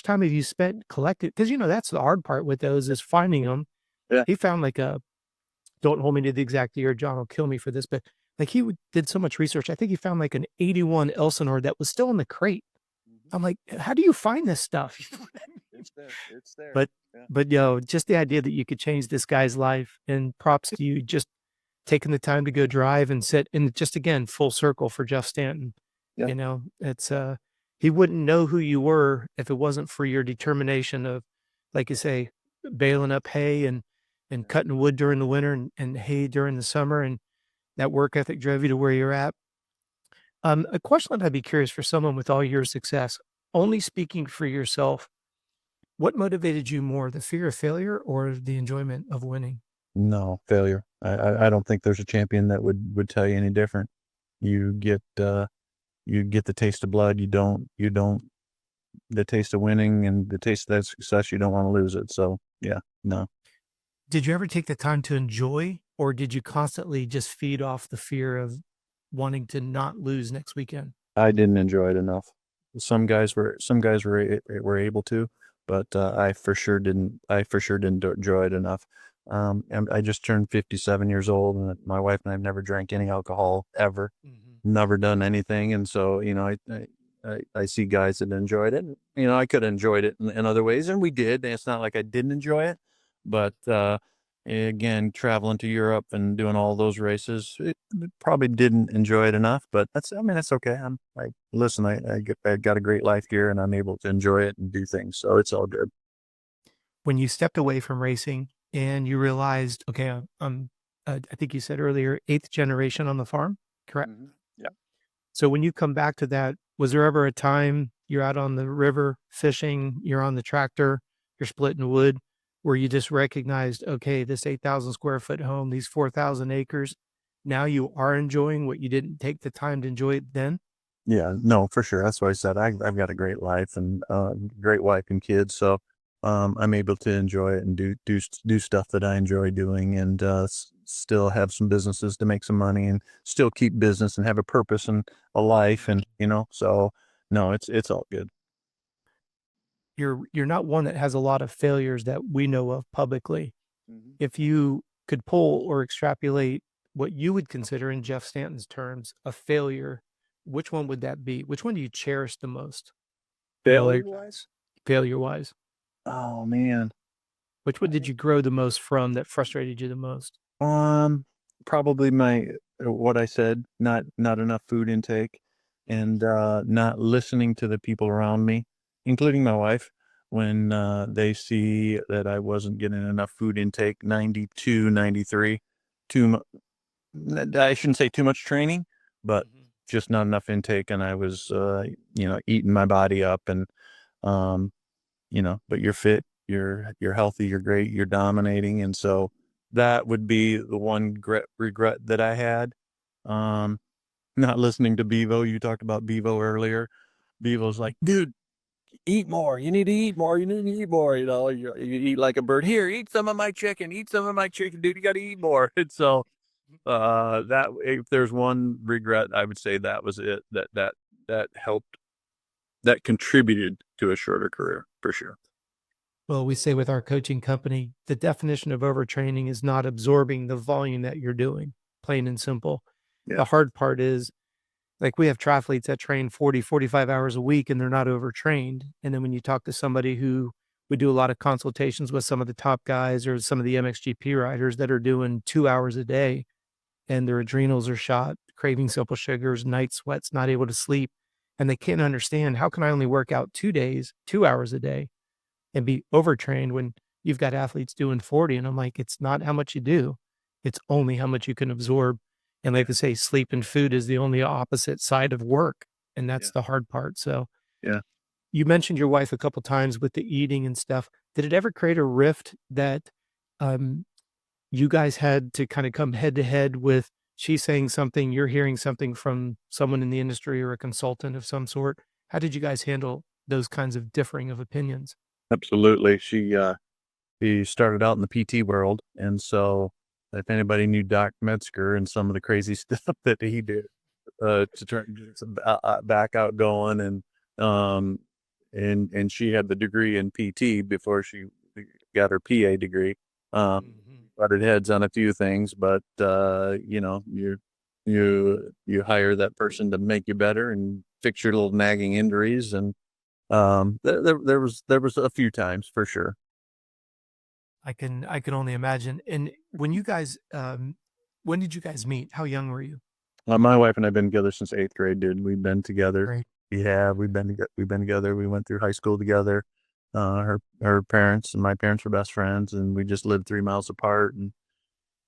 time have you spent collecting? Because that's the hard part with those is finding them. Yeah. He found like don't hold me to the exact year, John will kill me for this, but like did so much research. I think he found like an 81 Elsinore that was still in the crate. I'm like, how do you find this stuff? It's there. But just the idea that you could change this guy's life, and props to you, just taking the time to go drive and sit, and just again, full circle for Jeff Stanton. Yeah. It's he wouldn't know who you were if it wasn't for your determination of, like you say, baling up hay and cutting wood during the winter and hay during the summer, and that work ethic drove you to where you're at. A question that I'd be curious for someone with all your success, only speaking for yourself, what motivated you more, the fear of failure or the enjoyment of winning? No, failure. I don't think there's a champion that would tell you any different. You get the taste of blood. You don't the taste of winning and the taste of that success. You don't want to lose it. So yeah, no. Did you ever take the time to enjoy, or did you constantly just feed off the fear of wanting to not lose next weekend? I didn't enjoy it enough. Some guys were able to, but I for sure didn't enjoy it enough. And I just turned 57 years old, and my wife and I have never drank any alcohol ever, never done anything. And so, I see guys that enjoyed it. I could have enjoyed it in other ways, and we did. And it's not like I didn't enjoy it, but again, traveling to Europe and doing all those races, it probably didn't enjoy it enough. But that's okay. I got a great life here, and I'm able to enjoy it and do things. So it's all good. When you stepped away from racing and you realized, okay, I think you said earlier, 8th generation on the farm, correct? Yeah. So when you come back to that, was there ever a time you're out on the river fishing, you're on the tractor, you're splitting wood, where you just recognized, okay, this 8,000 square foot home, these 4,000 acres, now you are enjoying what you didn't take the time to enjoy it then? Yeah, no, for sure. That's why I said I've got a great life and great wife and kids. So I'm able to enjoy it and do stuff that I enjoy doing, and still have some businesses to make some money and still keep business and have a purpose and a life. And, so no, it's all good. You're not one that has a lot of failures that we know of publicly. If you could pull or extrapolate what you would consider in Jeff Stanton's terms a failure, which one would that be? Which one do you cherish the most? Failure-wise? Failure-wise. Oh man. Which one did you grow the most from that frustrated you the most? Probably what I said, not enough food intake, and not listening to the people around me, including my wife, when they see that I wasn't getting enough food intake. 92, 93, I shouldn't say too much training, but just not enough intake, and I was eating my body up, and but you're fit, you're healthy, you're great, you're dominating. And so that would be the one regret that I had. Not listening to Bevo. You talked about Bevo earlier. Bevo's like, dude, eat more. You need to eat more. You need to eat more. You eat like a bird. Here, eat some of my chicken. Eat some of my chicken, dude. You got to eat more. And so that, if there's one regret, I would say that was it. That helped. That contributed to a shorter career for sure. Well, we say with our coaching company, the definition of overtraining is not absorbing the volume that you're doing, plain and simple. Yeah. The hard part is, like, we have triathletes that train 40, 45 hours a week and they're not overtrained. And then when you talk to somebody who, we do a lot of consultations with some of the top guys or some of the MXGP riders that are doing 2 hours a day and their adrenals are shot, craving simple sugars, night sweats, not able to sleep. And they can't understand, how can I only work out 2 days, 2 hours a day and be overtrained when you've got athletes doing 40? And I'm like, it's not how much you do. It's only how much you can absorb. And like they say, sleep and food is the only opposite side of work. And that's Yeah. the hard part. So Yeah. you mentioned your wife a couple times with the eating and stuff. Did it ever create a rift that um, you guys had to kind of come head to head with she saying something, you're hearing something from someone in the industry or a consultant of some sort? How did you guys handle those kinds of differing of opinions? Absolutely. He started out in the PT world, and so if anybody knew Doc Metzger and some of the crazy stuff that he did to try and get some back out going, and she had the degree in PT before she got her PA degree. Butted heads on a few things, but you hire that person to make you better and fix your little nagging injuries, and there was a few times for sure. I can only imagine. And when you guys, when did you guys meet? How young were you? My wife and I've been together since 8th grade, dude. We've been together. Great. Yeah, we've been together. We went through high school together. Her parents and my parents were best friends, and we just lived 3 miles apart. And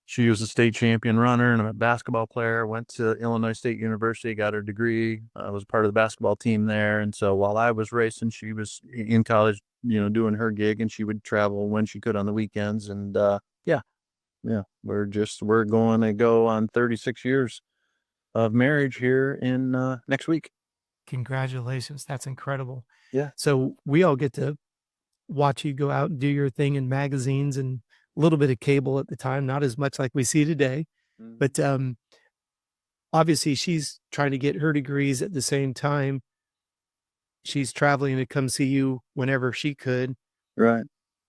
she was a state champion runner and a basketball player. Went to Illinois State University, got her degree. Was part of the basketball team there. And so while I was racing, she was in college, doing her gig, and she would travel when she could on the weekends. And yeah, we're going to go on 36 years of marriage here in next week. Congratulations. That's incredible. Yeah. So we all get to watch you go out and do your thing in magazines and a little bit of cable at the time, not as much like we see today. But obviously she's trying to get her degrees at the same time. She's traveling to come see you whenever she could. Right.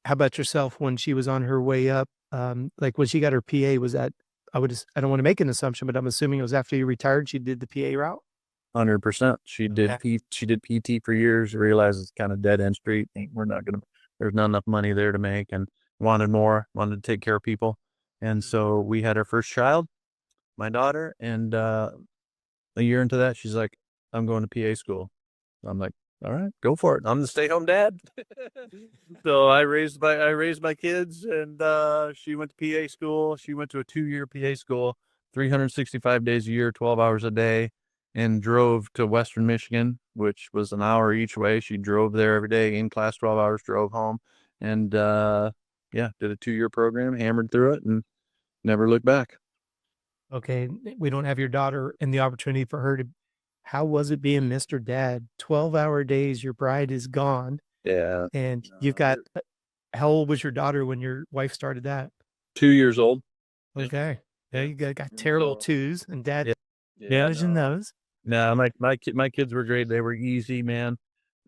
How about yourself when she was on her way up? Like when she got her PA, was that, I don't want to make an assumption, but I'm assuming it was after you retired, she did the PA route? 100%. She did PT for years, realized it's kind of dead end street. There's not enough money there to make, and wanted more, wanted to take care of people. And so we had our first child, my daughter, and a year into that, she's like, I'm going to PA school. I'm like, all right, go for it. I'm the stay-home dad. So I raised my kids, and she went to PA school. She went to a 2-year PA school, 365 days a year, 12 hours a day, and drove to Western Michigan, which was an hour each way. She drove there every day, in class 12 hours, drove home, and did a 2-year program, hammered through it, and never looked back. Okay, we don't have your daughter and the opportunity for her to, how was it being Mr. Dad? 12-hour days, your bride is gone, Yeah. and you've got, how old was your daughter when your wife started that? 2 years old. Okay. Yeah, you got terrible twos, and dad Yeah. managing those. No, my kids were great. They were easy, man.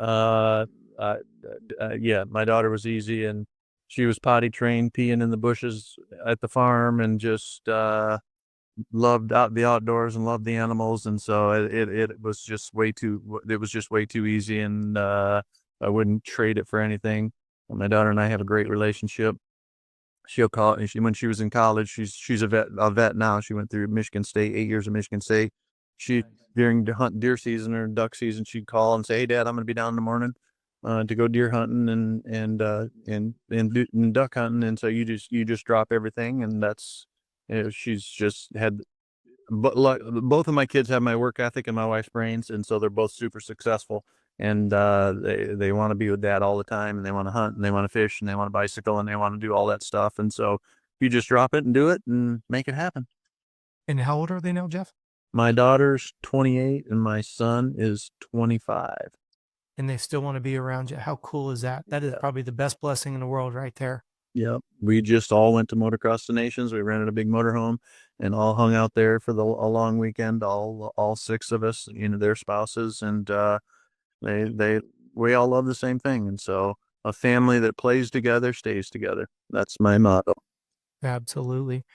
Yeah, my daughter was easy, and she was potty trained, peeing in the bushes at the farm, and just loved out the outdoors and loved the animals. And so it was just way too easy, and I wouldn't trade it for anything. My daughter and I have a great relationship. She'll call when she was in college. She's a vet now. She went through Michigan State, 8 years of Michigan State. She During the hunt deer season or duck season, she'd call and say, "Hey, Dad, I'm going to be down in the morning to go deer hunting and duck hunting." And so you just drop everything, and that's she's just had. But both of my kids have my work ethic and my wife's brains, and so they're both super successful. And they want to be with Dad all the time, and they want to hunt, and they want to fish, and they want to bicycle, and they want to do all that stuff. And so you just drop it and do it and make it happen. And how old are they now, Jeff? My daughter's 28 and my son is 25. And they still want to be around you. How cool is that? That is probably the best blessing in the world right there. Yep. We just all went to Motocross the Nations. We rented a big motorhome and all hung out there for a long weekend. All 6 of us, their spouses, and we all love the same thing. And so a family that plays together stays together. That's my motto. Absolutely.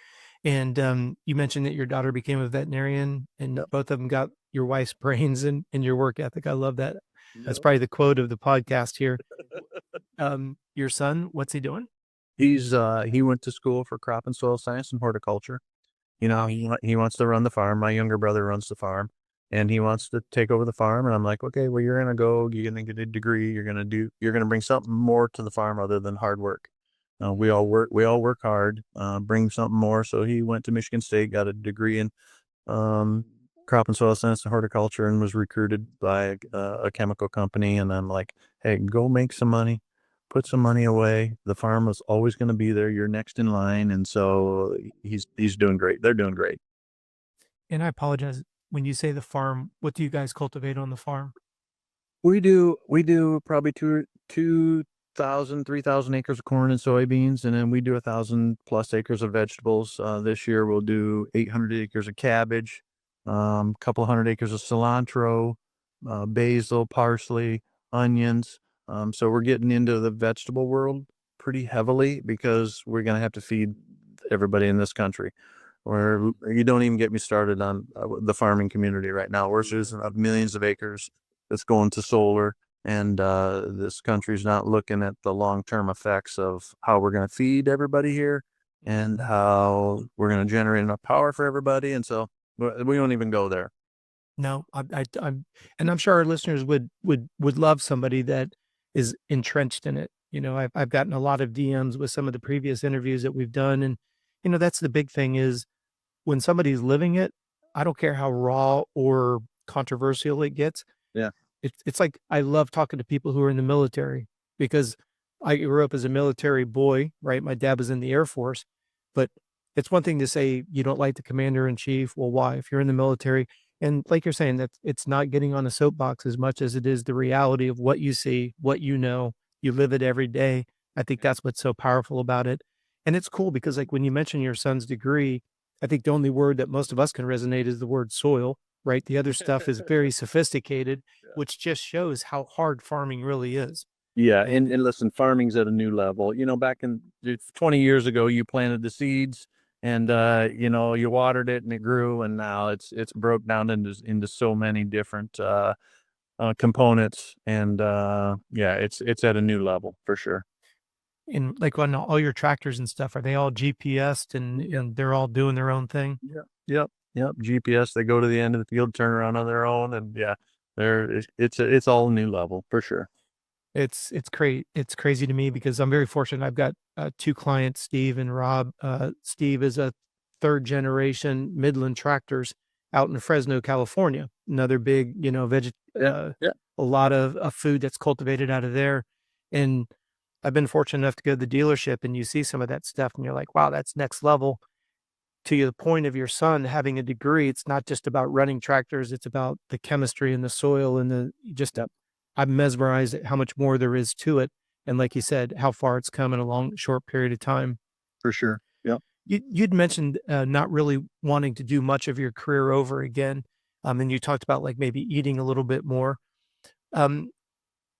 And you mentioned that your daughter became a veterinarian, and both of them got your wife's brains and your work ethic. I love that. That's probably the quote of the podcast here. Your son, what's he doing? He went to school for crop and soil science and horticulture. He wants to run the farm. My younger brother runs the farm, and he wants to take over the farm. And I'm like, okay, well, you're gonna get a degree. You're gonna bring something more to the farm other than hard work. We all work hard, bring something more. So he went to Michigan State, got a degree in crop and soil science and horticulture, and was recruited by a chemical company. And I'm like, hey, go make some money, put some money away. The farm was always going to be there. You're next in line. And so he's doing great. They're doing great. And I apologize. When you say the farm, what do you guys cultivate on the farm? We do probably 2,000, 3,000 acres of corn and soybeans, and then we do 1,000+ acres of vegetables. This year we'll do 800 acres of cabbage, couple hundred acres of cilantro, basil, parsley, onions. So we're getting into the vegetable world pretty heavily because we're going to have to feed everybody in this country. Or you don't even get me started on the farming community right now. We're using millions of acres that's going to solar, and this country's not looking at the long-term effects of how we're going to feed everybody here and how we're going to generate enough power for everybody. And so we don't even go there. No, and I'm sure our listeners would love somebody that is entrenched in it. You know, I've gotten a lot of DMs with some of the previous interviews that we've done, and you know, that's the big thing is when somebody's living it. I don't care how raw or controversial it gets. Yeah. It's like I love talking to people who are in the military because I grew up as a military boy, right? My dad was in the Air Force, but it's one thing to say you don't like the commander in chief. Well, why? If you're in the military, and like you're saying, that it's not getting on a soapbox as much as it is the reality of what you see, what you know, you live it every day. I think that's what's so powerful about it. And it's cool because like when you mention your son's degree, I think the only word that most of us can resonate is the word soil, right? The other stuff is very sophisticated, which just shows how hard farming really is. Yeah, and listen, farming's at a new level. You know, back in 20 years ago, you planted the seeds and you watered it and it grew, and now it's broke down into so many different components, and yeah, it's at a new level for sure. And like on all your tractors and stuff, are they all GPSed and they're all doing their own thing? Yeah. Yep. GPS, they go to the end of the field, turn around on their own, and yeah, it's all a new level for sure. It's crazy to me because I'm very fortunate. I've got two clients, Steve and Rob. Steve is a third generation Midland Tractors out in Fresno, California. Another big, you know, Yeah. a lot of food that's cultivated out of there. And I've been fortunate enough to go to the dealership and you see some of that stuff and you're like, wow, that's next level. To the point of your son having a degree, it's not just about running tractors, it's about the chemistry and the soil and the just I'm mesmerized at how much more there is to it. And like you said, how far it's come in a long, short period of time. For sure. Yep. You'd mentioned not really wanting to do much of your career over again. And you talked about like maybe eating a little bit more. Um,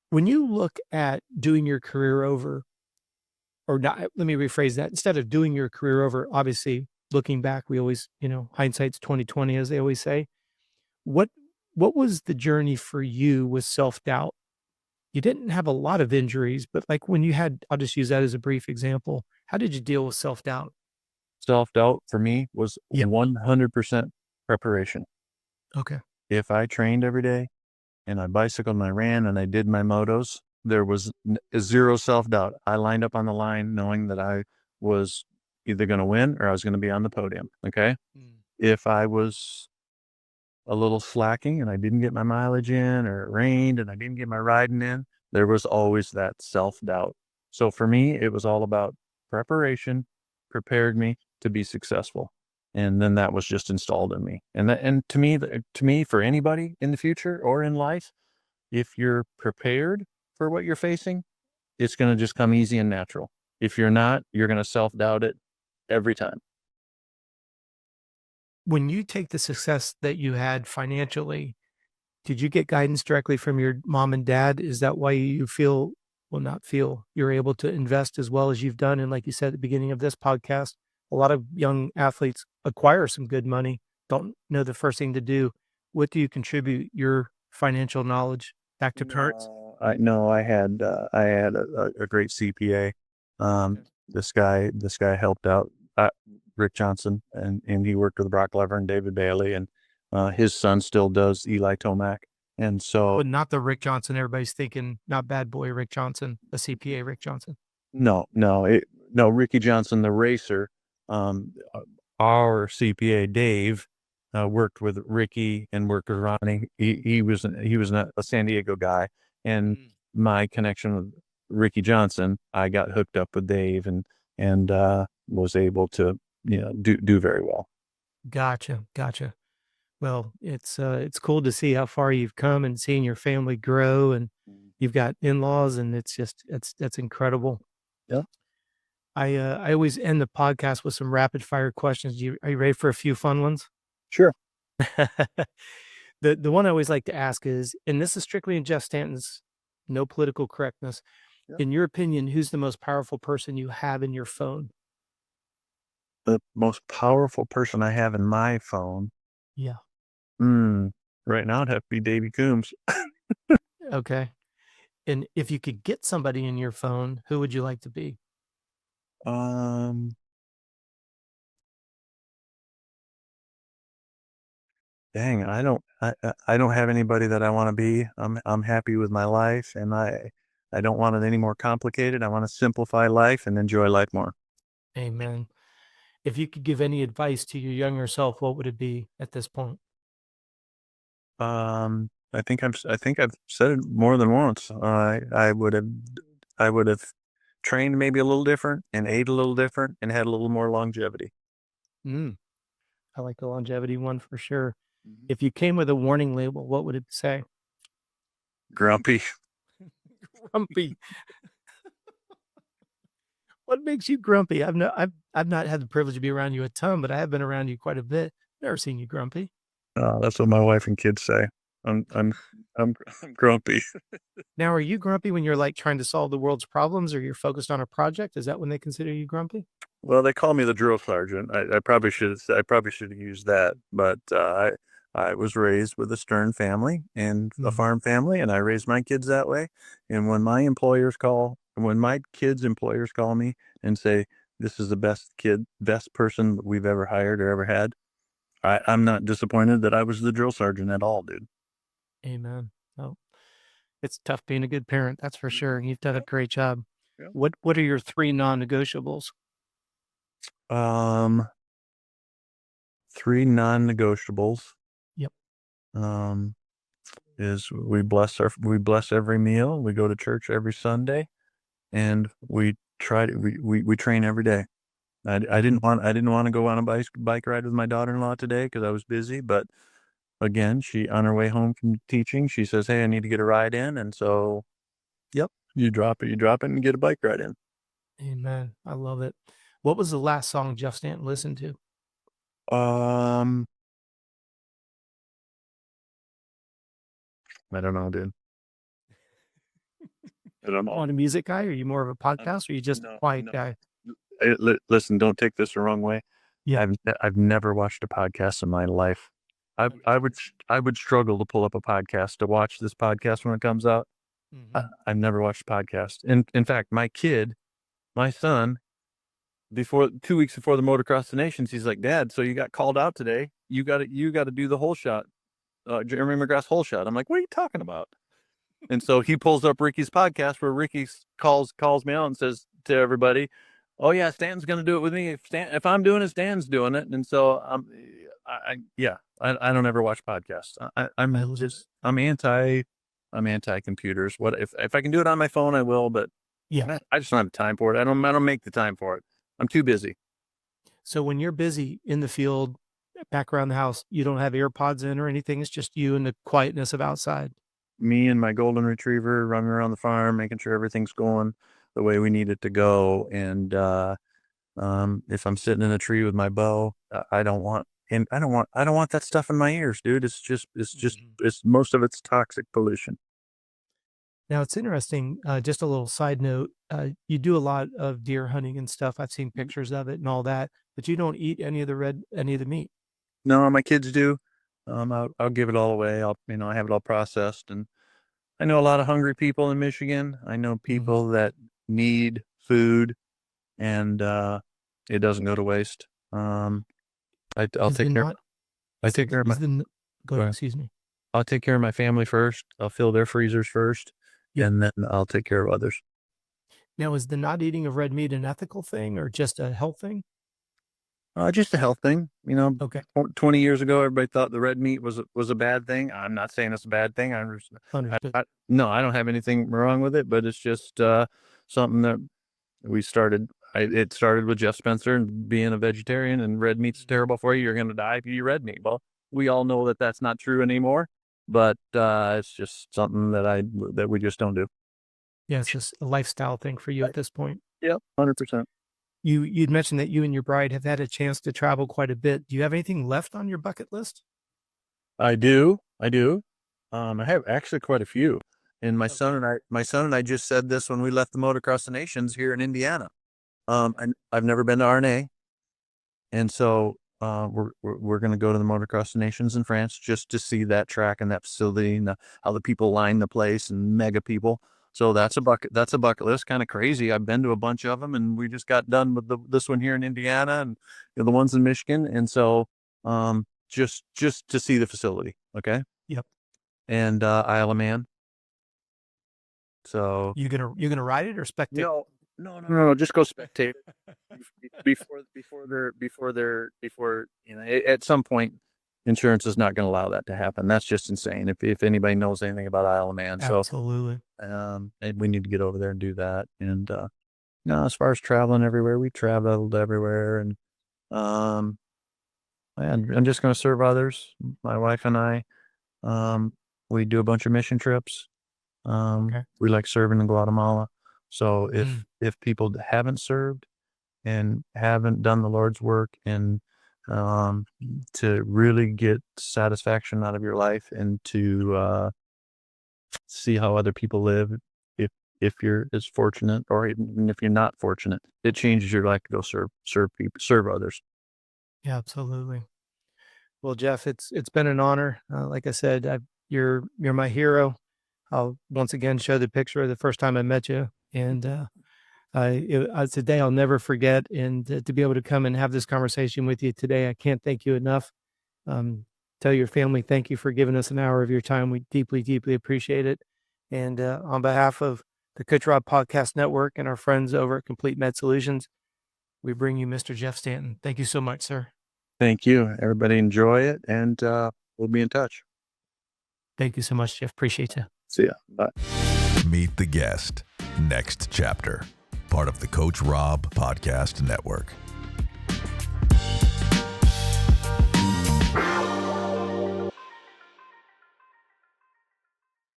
when you look at doing your career over, or not, let me rephrase that. Instead of doing your career over, obviously looking back, we always, you know, hindsight's 2020, as they always say. What what was the journey for you with self-doubt? You didn't have a lot of injuries, but like when you had, I'll just use that as a brief example. How did you deal with self-doubt? Self-doubt for me was Yep. 100% preparation. Okay. If I trained every day and I bicycled and I ran and I did my motos, there was zero self-doubt. I lined up on the line knowing that I was either going to win or I was going to be on the podium. Okay. Mm. If I was a little slacking and I didn't get my mileage in, or it rained and I didn't get my riding in, there was always that self-doubt. So for me, it was all about preparation, prepared me to be successful. And then that was just installed in me. And to me, for anybody in the future or in life, if you're prepared for what you're facing, it's going to just come easy and natural. If you're not, you're going to self-doubt it every time. When you take the success that you had financially, did you get guidance directly from your mom and dad? Is that why you feel, well, not feel, you're able to invest as well as you've done? And like you said at the beginning of this podcast, a lot of young athletes acquire some good money, don't know the first thing to do. What do you contribute your financial knowledge back to parents? No, I had a great CPA. Okay. This guy helped out Rick Johnson, and he worked with Brock Lever and David Bailey, and his son still does, Eli Tomac. And so But not the Rick Johnson. Everybody's thinking, not bad boy Rick Johnson, a CPA Rick Johnson. no, Ricky Johnson, the racer, our CPA Dave, worked with Ricky and worked with Ronnie. He was a San Diego guy, and my connection with Ricky Johnson, I got hooked up with Dave and was able to do very well. Gotcha. Well, it's cool to see how far you've come and seeing your family grow, and you've got in-laws, and that's incredible. Yeah. I always end the podcast with some rapid fire questions. Are you ready for a few fun ones? Sure. The one I always like to ask is, and this is strictly in Jeff Stanton's, no political correctness. Yeah. In your opinion, who's the most powerful person you have in your phone? The most powerful person I have in my phone. Yeah. Right now it'd have to be Davey Coombs. Okay. And if you could get somebody in your phone, who would you like to be? Dang, I don't have anybody that I want to be. I'm happy with my life, and I don't want it any more complicated. I want to simplify life and enjoy life more. Amen. If you could give any advice to your younger self, what would it be at this point? I think I've said it more than once. I would have trained maybe a little different and ate a little different and had a little more longevity. I like the longevity one for sure. If you came with a warning label, what would it say? Grumpy. Grumpy. What makes you grumpy? I've not had the privilege to be around you a ton, but I have been around you quite a bit. Never seen you grumpy. That's what my wife and kids say. I'm grumpy. Now, are you grumpy when you're like trying to solve the world's problems, or you're focused on a project? Is that when they consider you grumpy? Well, they call me the drill sergeant. I probably should have used that, but I was raised with a stern family and a farm family, and I raised my kids that way. And when my kids' employers call me and say this is the best person we've ever hired or ever had, I'm not disappointed that I was the drill sergeant at all, dude. Amen. Oh, it's tough being a good parent, that's for sure. You've done a great job. Yeah. What are your 3 non-negotiables? 3 non-negotiables. Yep. Is we bless every meal. We go to church every Sunday, and we train every day. I didn't want to go on a bike ride with my daughter-in-law today because I was busy, but again, she on her way home from teaching, she says, "Hey, I need to get a ride in," and so, yep, you drop it, and get a bike ride in. Amen. I love it. What was the last song Jeff Stanton listened to? I don't know, dude. I don't know. On a music guy? Are you more of a podcast, or are you just a quiet guy? Listen, don't take this the wrong way. Yeah. I've never watched a podcast in my life. I would struggle to pull up a podcast to watch this podcast when it comes out. I've never watched a podcast. In fact, my son, 2 weeks before the Motocross the Nations, he's like, "Dad, so you got called out today. You got to do the whole shot, Jeremy McGrath's whole shot." I'm like, "What are you talking about?" And so he pulls up Ricky's podcast where Ricky calls me out and says to everybody, "Oh yeah, Stan's going to do it with me. If I'm doing it, Stan's doing it." And so I don't ever watch podcasts. I'm anti computers. What if I can do it on my phone, I will, but Yeah. I just don't have time for it. I don't make the time for it. I'm too busy. So when you're busy in the field, back around the house, you don't have AirPods in or anything. It's just you and the quietness of outside. Me and my golden retriever running around the farm, making sure everything's going the way we need it to go. And if I'm sitting in a tree with my bow, I don't want that stuff in my ears, dude. It's most of it's toxic pollution. Now it's interesting. Just a little side note. You do a lot of deer hunting and stuff. I've seen pictures of it and all that, but you don't eat any of the meat. No, my kids do. I'll give it all away. I have it all processed, and I know a lot of hungry people in Michigan. I know people that need food, and it doesn't go to waste. I'll take care. I take care of my. Go ahead. Excuse me. I'll take care of my family first. I'll fill their freezers first, and then I'll take care of others. Now, is the not eating of red meat an ethical thing or just a health thing? Just a health thing, Okay. 20 years ago, everybody thought the red meat was a bad thing. I'm not saying it's a bad thing. Understood. No, I don't have anything wrong with it, but it's just something that we started. It started with Jeff Spencer and being a vegetarian, and red meat's terrible for you. You're going to die if you eat red meat. Well, we all know that that's not true anymore, but it's just something that we just don't do. Yeah, it's just a lifestyle thing for you at this point. Yep, 100%. You'd mentioned that you and your bride have had a chance to travel quite a bit. Do you have anything left on your bucket list? I do. I have actually quite a few. And my son and I just said this when we left the Motocross the Nations here in Indiana. And I've never been to RNA, and so we're going to go to the Motocross the Nations in France just to see that track and that facility and how the people line the place and mega people. So that's a bucket list. Kind of crazy. I've been to a bunch of them, and we just got done with this one here in Indiana and the ones in Michigan. And so just to see the facility. Okay. Yep. And Isle of Man. So You gonna ride it or spectate? No, just go spectate before at some point insurance is not going to allow that to happen. That's just insane. If anybody knows anything about Isle of Man. Absolutely. So and we need to get over there and do that. And as far as traveling everywhere, we traveled everywhere, and I'm just going to serve others. My wife and I, we do a bunch of mission trips. Okay. We like serving in Guatemala. So if people haven't served and haven't done the Lord's work, and to really get satisfaction out of your life and to see how other people live, if you're as fortunate, or even if you're not fortunate, it changes your life to go serve people, serve others. Yeah, absolutely. Well, Jeff, it's been an honor. Like I said, you're my hero. I'll once again show the picture of the first time I met you, and it's a day I'll never forget. And to be able to come and have this conversation with you today, I can't thank you enough. Tell your family thank you for giving us an hour of your time. We deeply, deeply appreciate it. And on behalf of the Coach Robb Podcast Network and our friends over at Complete Med Solutions, we bring you Mr. Jeff Stanton. Thank you so much, sir. Thank you. Everybody enjoy it, and we'll be in touch. Thank you so much, Jeff. Appreciate you. See ya. Bye. Meet the Guest. Next chapter. Part of the Coach Robb Podcast Network.